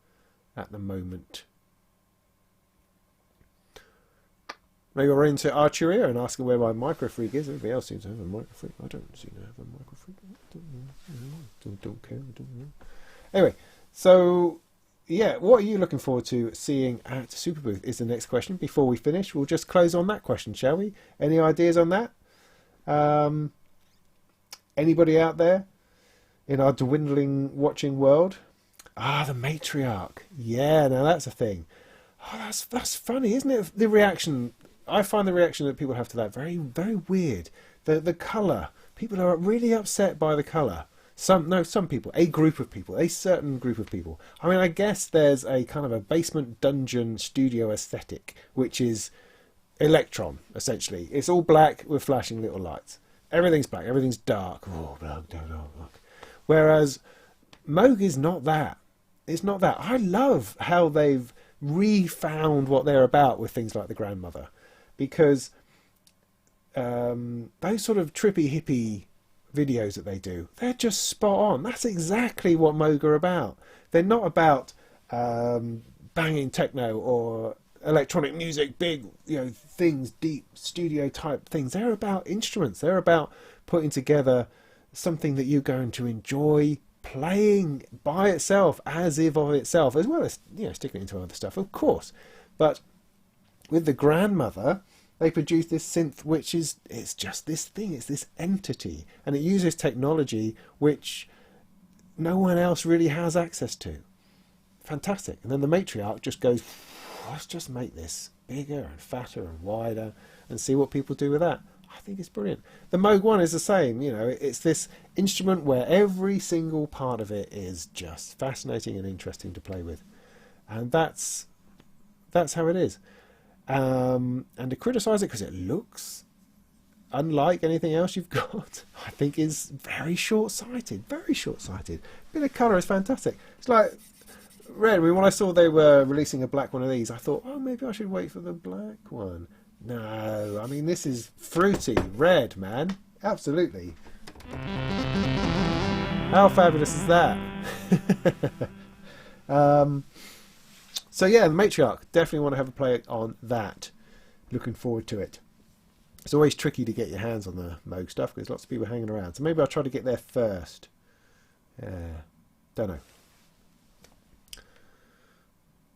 at the moment. Maybe I'll run into Arturia and ask her where my microfreak is. Everybody else seems to have a microfreak. I don't seem to have a microfreak. Don't care. Don't know. Anyway, so yeah, what are you looking forward to seeing at Superbooth is the next question. Before we finish, we'll just close on that question, shall we? Any ideas on that? Anybody out there in our dwindling watching world? The matriarch. Yeah, now that's a thing. Oh, that's funny, isn't it? The reaction, I find the reaction that people have to that very, very weird. The colour. People are really upset by the colour. Some people, a group of people, a certain group of people. I mean, I guess there's a kind of a basement dungeon studio aesthetic, which is Electron, essentially. It's all black with flashing little lights. Everything's black, everything's dark. Oh, black. Whereas Moog is not that. It's not that. I love how they've refound what they're about with things like the Grandmother, because those sort of trippy hippie videos that they do, they're just spot on. That's exactly what Moog are about. They're not about banging techno or electronic music, big, things, deep studio type things. They're about instruments. They're about putting together something that you're going to enjoy playing by itself, as if of itself, as well as sticking into other stuff, of course. But with the Grandmother, they produce this synth, which it's just this thing, it's this entity, and it uses technology which no one else really has access to. Fantastic. And then the matriarch just goes, let's just make this bigger and fatter and wider and see what people do with that. I think it's brilliant. The Moog one is the same. It's this instrument where every single part of it is just fascinating and interesting to play with, and that's how it is. And to criticise it because it looks unlike anything else you've got, I think is very short-sighted. Very short-sighted. Bit of colour is fantastic. It's like red. I mean, when I saw they were releasing a black one of these, I thought, maybe I should wait for the black one. No, I mean, this is fruity red, man. Absolutely. How fabulous is that? So yeah, the matriarch, definitely want to have a play on that. Looking forward to it. It's always tricky to get your hands on the Moog stuff because lots of people are hanging around. So maybe I'll try to get there first. Don't know.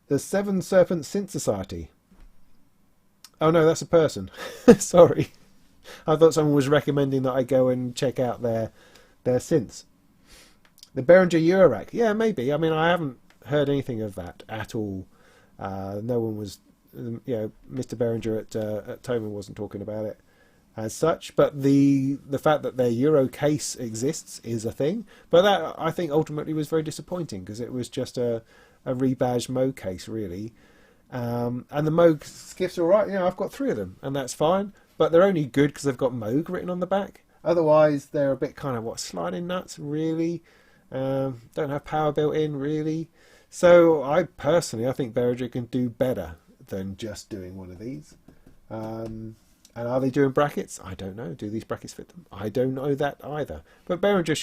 The Seven Serpent Synth Society. Oh no, that's a person. Sorry. I thought someone was recommending that I go and check out their synths. The Behringer Eurorack. Yeah, maybe. I mean, I haven't heard anything of that at all. No one was, Mr. Behringer at Thomann wasn't talking about it as such. But the fact that their Euro case exists is a thing. But that, I think, ultimately was very disappointing because it was just a rebadged Moog case, really. And the Moog skiffs are alright. I've got 3 of them, and that's fine. But they're only good because they've got Moog written on the back. Otherwise, they're a bit kind of sliding nuts, really. Don't have power built in, really. So I think Behringer can do better than just doing one of these. And are they doing brackets? I don't know. Do these brackets fit them? I don't know that either. But Behringer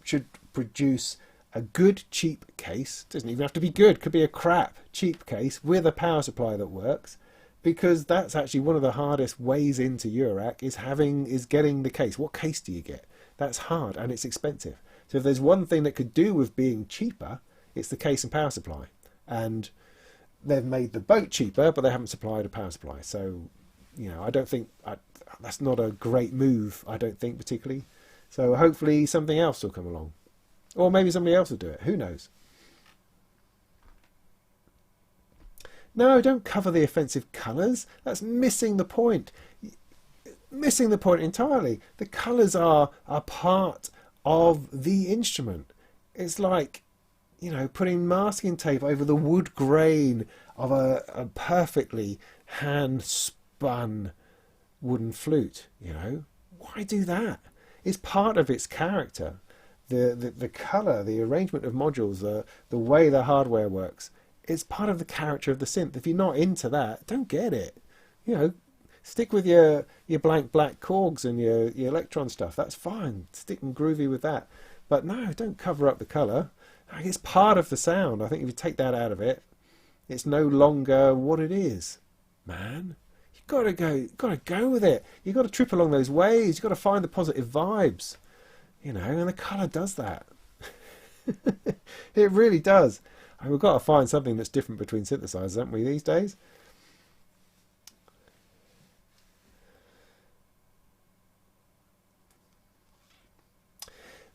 should produce a good cheap case. Doesn't even have to be good. Could be a crap cheap case with a power supply that works, because that's actually one of the hardest ways into Eurorack is getting the case. What case do you get? That's hard and it's expensive. So if there's one thing that could do with being cheaper, it's the case and power supply. And they've made the boat cheaper, but they haven't supplied a power supply. So, I don't think that's not a great move. I don't think particularly. So hopefully something else will come along. Or maybe somebody else will do it. Who knows? No, don't cover the offensive colours. That's missing the point. Missing the point entirely. The colours are a part of the instrument. It's like, putting masking tape over the wood grain of a perfectly hand-spun wooden flute. Why do that? It's part of its character. The colour, the arrangement of modules, the way the hardware works, it's part of the character of the synth. If you're not into that, don't get it. Stick with your blank black Korgs and your Electron stuff. That's fine. Stick and groovy with that. But no, don't cover up the colour. It's part of the sound. I think if you take that out of it, it's no longer what it is. Man, you Gotta go with it. You got to trip along those ways. You got to find the positive vibes, you know. And the colour does that. It really does. And we've got to find something that's different between synthesizers, haven't we, these days?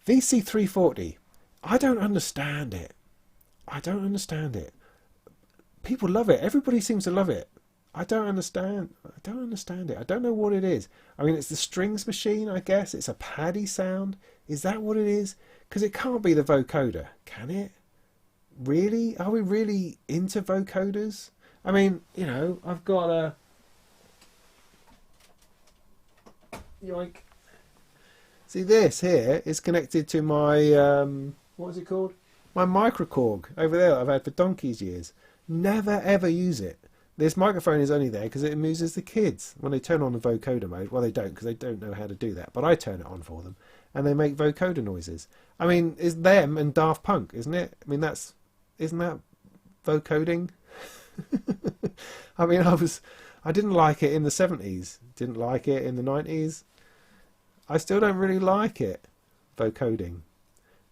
VC340. I don't understand it. I don't understand it. People love it. Everybody seems to love it. I don't understand. I don't understand it. I don't know what it is. I mean, it's the strings machine, I guess. It's a paddy sound. Is that what it is? Because it can't be the vocoder, can it? Really? Are we really into vocoders? I mean, you know, I've got a... Yoink. See, this here is connected to my, what is it called? My microkorg over there that I've had for donkey's years. Never ever use it. This microphone is only there because it amuses the kids when they turn on the vocoder mode. Well, they don't, because they don't know how to do that. But I turn it on for them, and they make vocoder noises. I mean, it's them and Daft Punk, isn't it? I mean, isn't that vocoding? I mean, I didn't like it in the 70s. Didn't like it in the 90s. I still don't really like it, vocoding.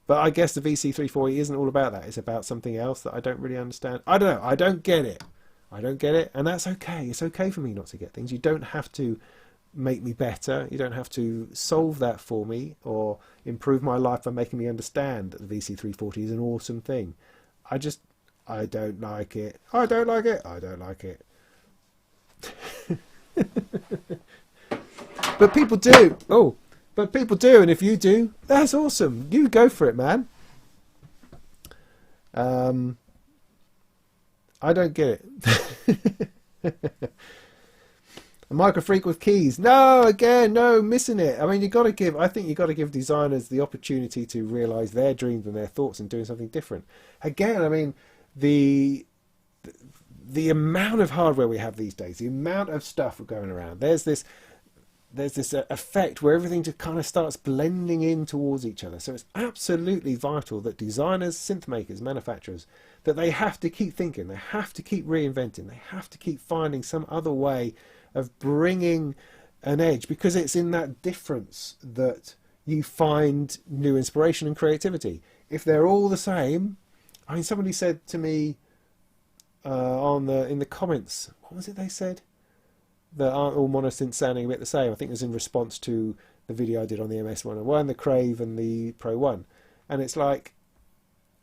But I guess the VC340 isn't all about that. It's about something else that I don't really understand. I don't know. I don't get it. I don't get it. And that's okay. It's okay for me not to get things. You don't have to make me better. You don't have to solve that for me or improve my life by making me understand that the VC340 is an awesome thing. I don't like it. I don't like it. I don't like it. But people do. Oh, but people do. And if you do, that's awesome. You go for it, man. I don't get it. A micro freak with keys. No, again, no, missing it. I mean, I think you got to give designers the opportunity to realize their dreams and their thoughts and doing something different. Again, I mean, the amount of hardware we have these days, the amount of stuff going around. There's this effect where everything just kind of starts blending in towards each other. So it's absolutely vital that designers, synth makers, manufacturers, that they have to keep thinking, they have to keep reinventing, they have to keep finding some other way of bringing an edge, because it's in that difference that you find new inspiration and creativity. If they're all the same, I mean, somebody said to me in the comments, what was it they said? That aren't all monosynths sounding a bit the same. I think it was in response to the video I did on the MS-101, the Crave and the Pro 1. And it's like,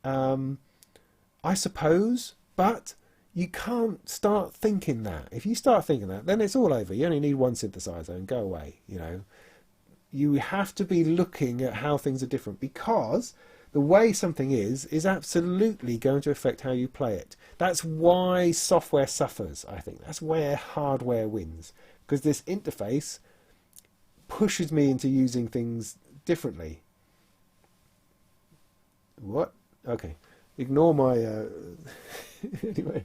I suppose, but you can't start thinking that. If you start thinking that, then it's all over. You only need one synthesizer and go away, you know. You have to be looking at how things are different, because the way something is absolutely going to affect how you play it. That's why software suffers, I think. That's where hardware wins, because this interface pushes me into using things differently. What? Okay. Ignore my... anyway.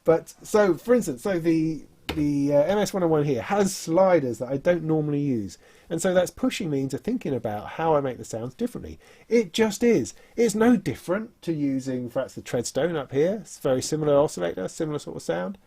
But, so, for instance, the MS-101 here has sliders that I don't normally use. And so that's pushing me into thinking about how I make the sounds differently. It just is. It's no different to using, perhaps, the Treadstone up here. It's a very similar oscillator, similar sort of sound,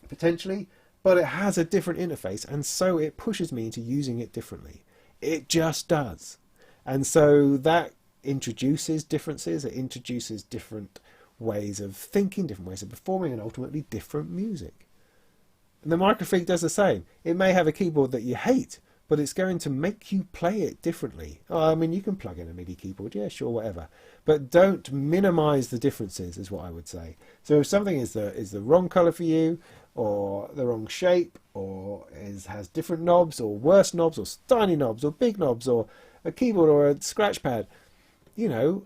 potentially. But it has a different interface, and so it pushes me into using it differently. It just does. And so that introduces differences. It introduces different ways of thinking, different ways of performing, and ultimately different music. And the Microfreak does the same. It may have a keyboard that you hate, but it's going to make you play it differently. Oh, I mean, you can plug in a MIDI keyboard, yeah, sure, whatever. But don't minimize the differences, is what I would say. So if something is the wrong color for you, or the wrong shape, or has different knobs, or worse knobs, or tiny knobs, or big knobs, or a keyboard or a scratch pad, you know,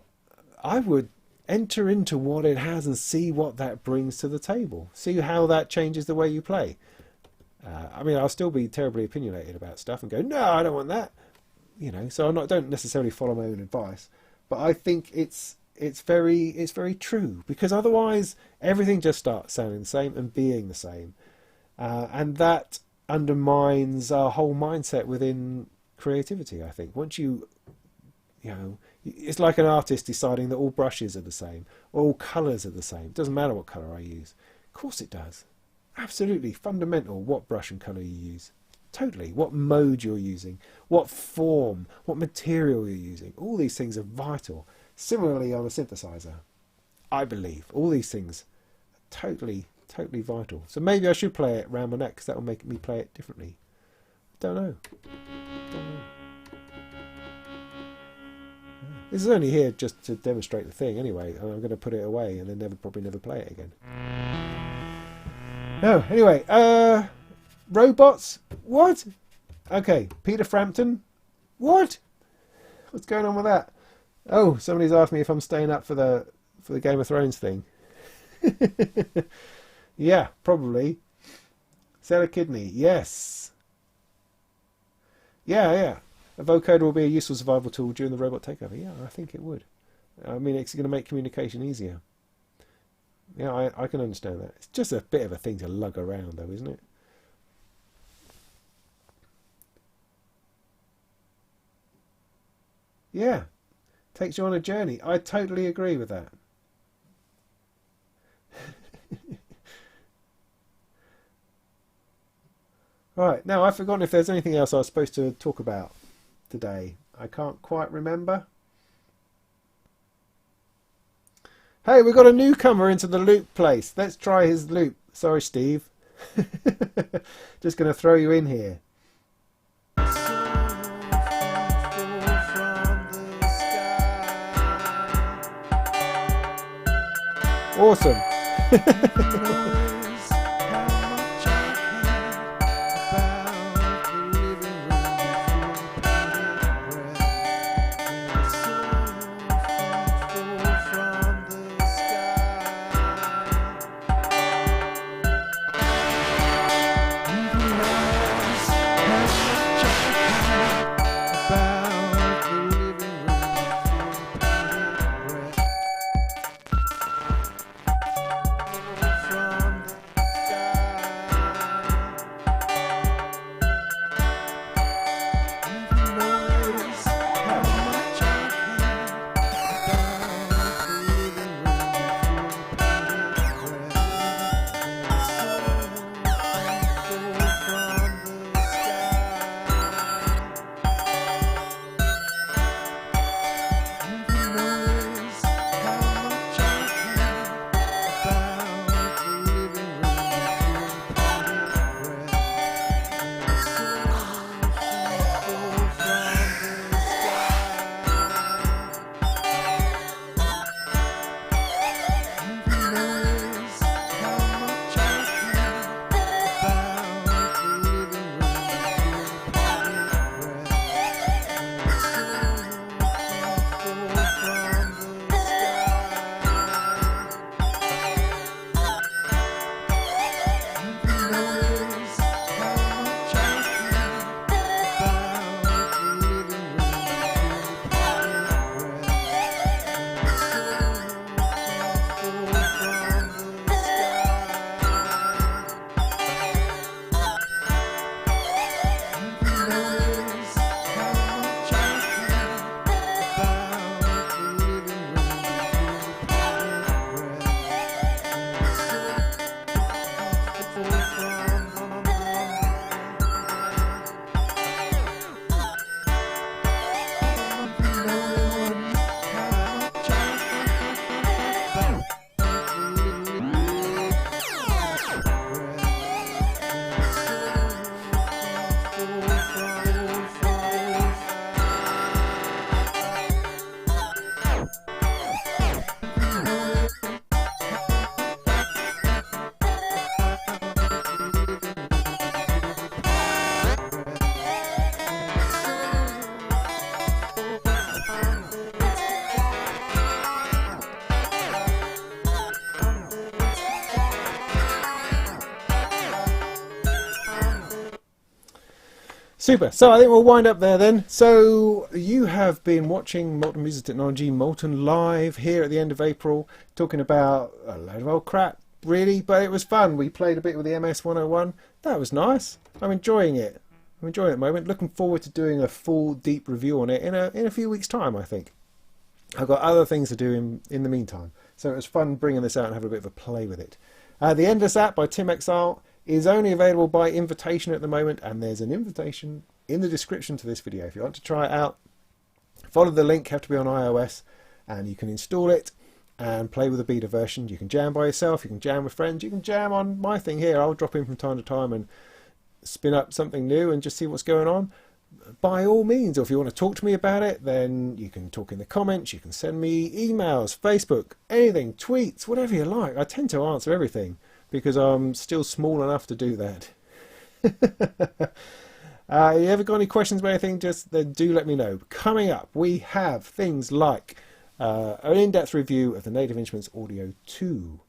I would enter into what it has and see what that brings to the table. See how that changes the way you play. I mean, I'll still be terribly opinionated about stuff and go, no, I don't want that. You know, so don't necessarily follow my own advice, but I think it's very true, because otherwise everything just starts sounding the same and being the same, and that undermines our whole mindset within creativity. I think once you know, it's like an artist deciding that all brushes are the same, or all colours are the same. It doesn't matter what colour I use. Of course it does. absolutely fundamental what brush and colour you use. Totally. What mode you're using, what form, what material you're using. All these things are vital. Similarly on a synthesizer, I believe. All these things are totally vital. So maybe I should play it round my neck because that will make me play it differently. Don't know. This is only here just to demonstrate the thing anyway. I'm going to put it away and then probably never play it again. No, anyway, robots? What? Okay, Peter Frampton? What? What's going on with that? Oh, somebody's asked me if I'm staying up for the Game of Thrones thing. Yeah, probably. Sell a kidney, yes. Yeah. A vocoder will be a useful survival tool during the robot takeover. Yeah, I think it would. I mean, it's going to make communication easier. Yeah, I can understand that. It's just a bit of a thing to lug around, though, isn't it? Yeah, takes you on a journey. I totally agree with that. Right, now I've forgotten if there's anything else I was supposed to talk about today. I can't quite remember. Hey, we've got a newcomer into the loop place. Let's try his loop. Sorry, Steve. Just going to throw you in here. Awesome. Super. So I think we'll wind up there then. So you have been watching Molten Music Technology, Molten Live here at the end of April, talking about a load of old crap, really, but it was fun. We played a bit with the MS-101. That was nice. I'm enjoying it. I'm enjoying it at the moment. Looking forward to doing a full, deep review on it in a few weeks' time, I think. I've got other things to do in the meantime. So it was fun bringing this out and having a bit of a play with it. The Endless app by Tim Exile is only available by invitation at the moment, and there's an invitation in the description to this video. If you want to try it out, follow the link, have to be on iOS, and you can install it and play with the beta version. You can jam by yourself, you can jam with friends, you can jam on my thing here. I'll drop in from time to time and spin up something new and just see what's going on. By all means, or if you want to talk to me about it, then you can talk in the comments, you can send me emails, Facebook, anything, tweets, whatever you like. I tend to answer everything because I'm still small enough to do that. You ever got any questions about anything, just then do let me know. Coming up, we have things like an in-depth review of the Native Instruments Audio 2.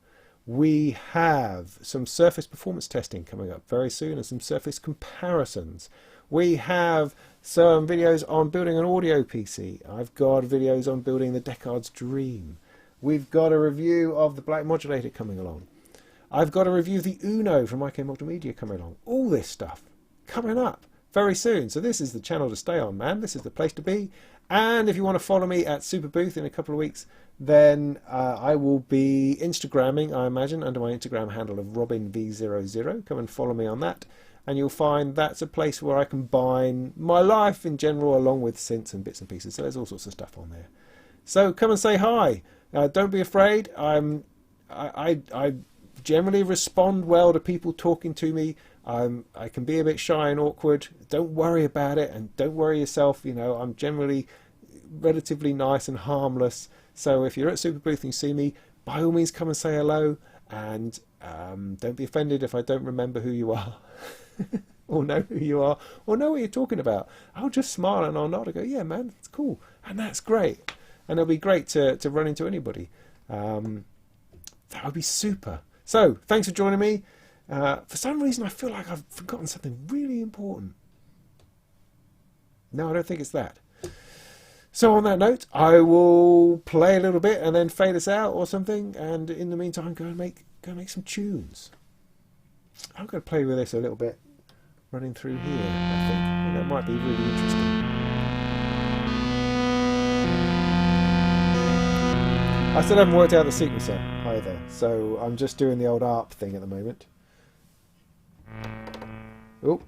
We have some surface performance testing coming up very soon and some surface comparisons. We have some videos on building an audio PC. I've got videos on building the Deckard's Dream. We've got a review of the Black Modulator coming along. I've got a review of the Uno from IK Multimedia coming along. All this stuff coming up very soon. So this is the channel to stay on, man. This is the place to be. And if you want to follow me at Superbooth in a couple of weeks, then I will be Instagramming, I imagine, under my Instagram handle of RobinV00. Come and follow me on that. And you'll find that's a place where I combine my life in general along with synths and bits and pieces. So there's all sorts of stuff on there. So come and say hi. Don't be afraid. I generally respond well to people talking to me. I can be a bit shy and awkward. Don't worry about it, and don't worry yourself. You know, I'm generally relatively nice and harmless. So if you're at Superbooth and you see me, by all means come and say hello, and don't be offended if I don't remember who you are. Or know who you are, or know what you're talking about. I'll just smile and I'll nod and go, yeah man, it's cool, and that's great. And it'll be great to run into anybody. That would be super. So thanks for joining me. For some reason I feel like I've forgotten something really important. No, I don't think it's that. So on that note, I will play a little bit and then fade us out or something, and in the meantime go and make some tunes. I'm going to play with this a little bit, running through here, I think. That might be really interesting. I still haven't worked out the sequencer either, so I'm just doing the old ARP thing at the moment. Oh.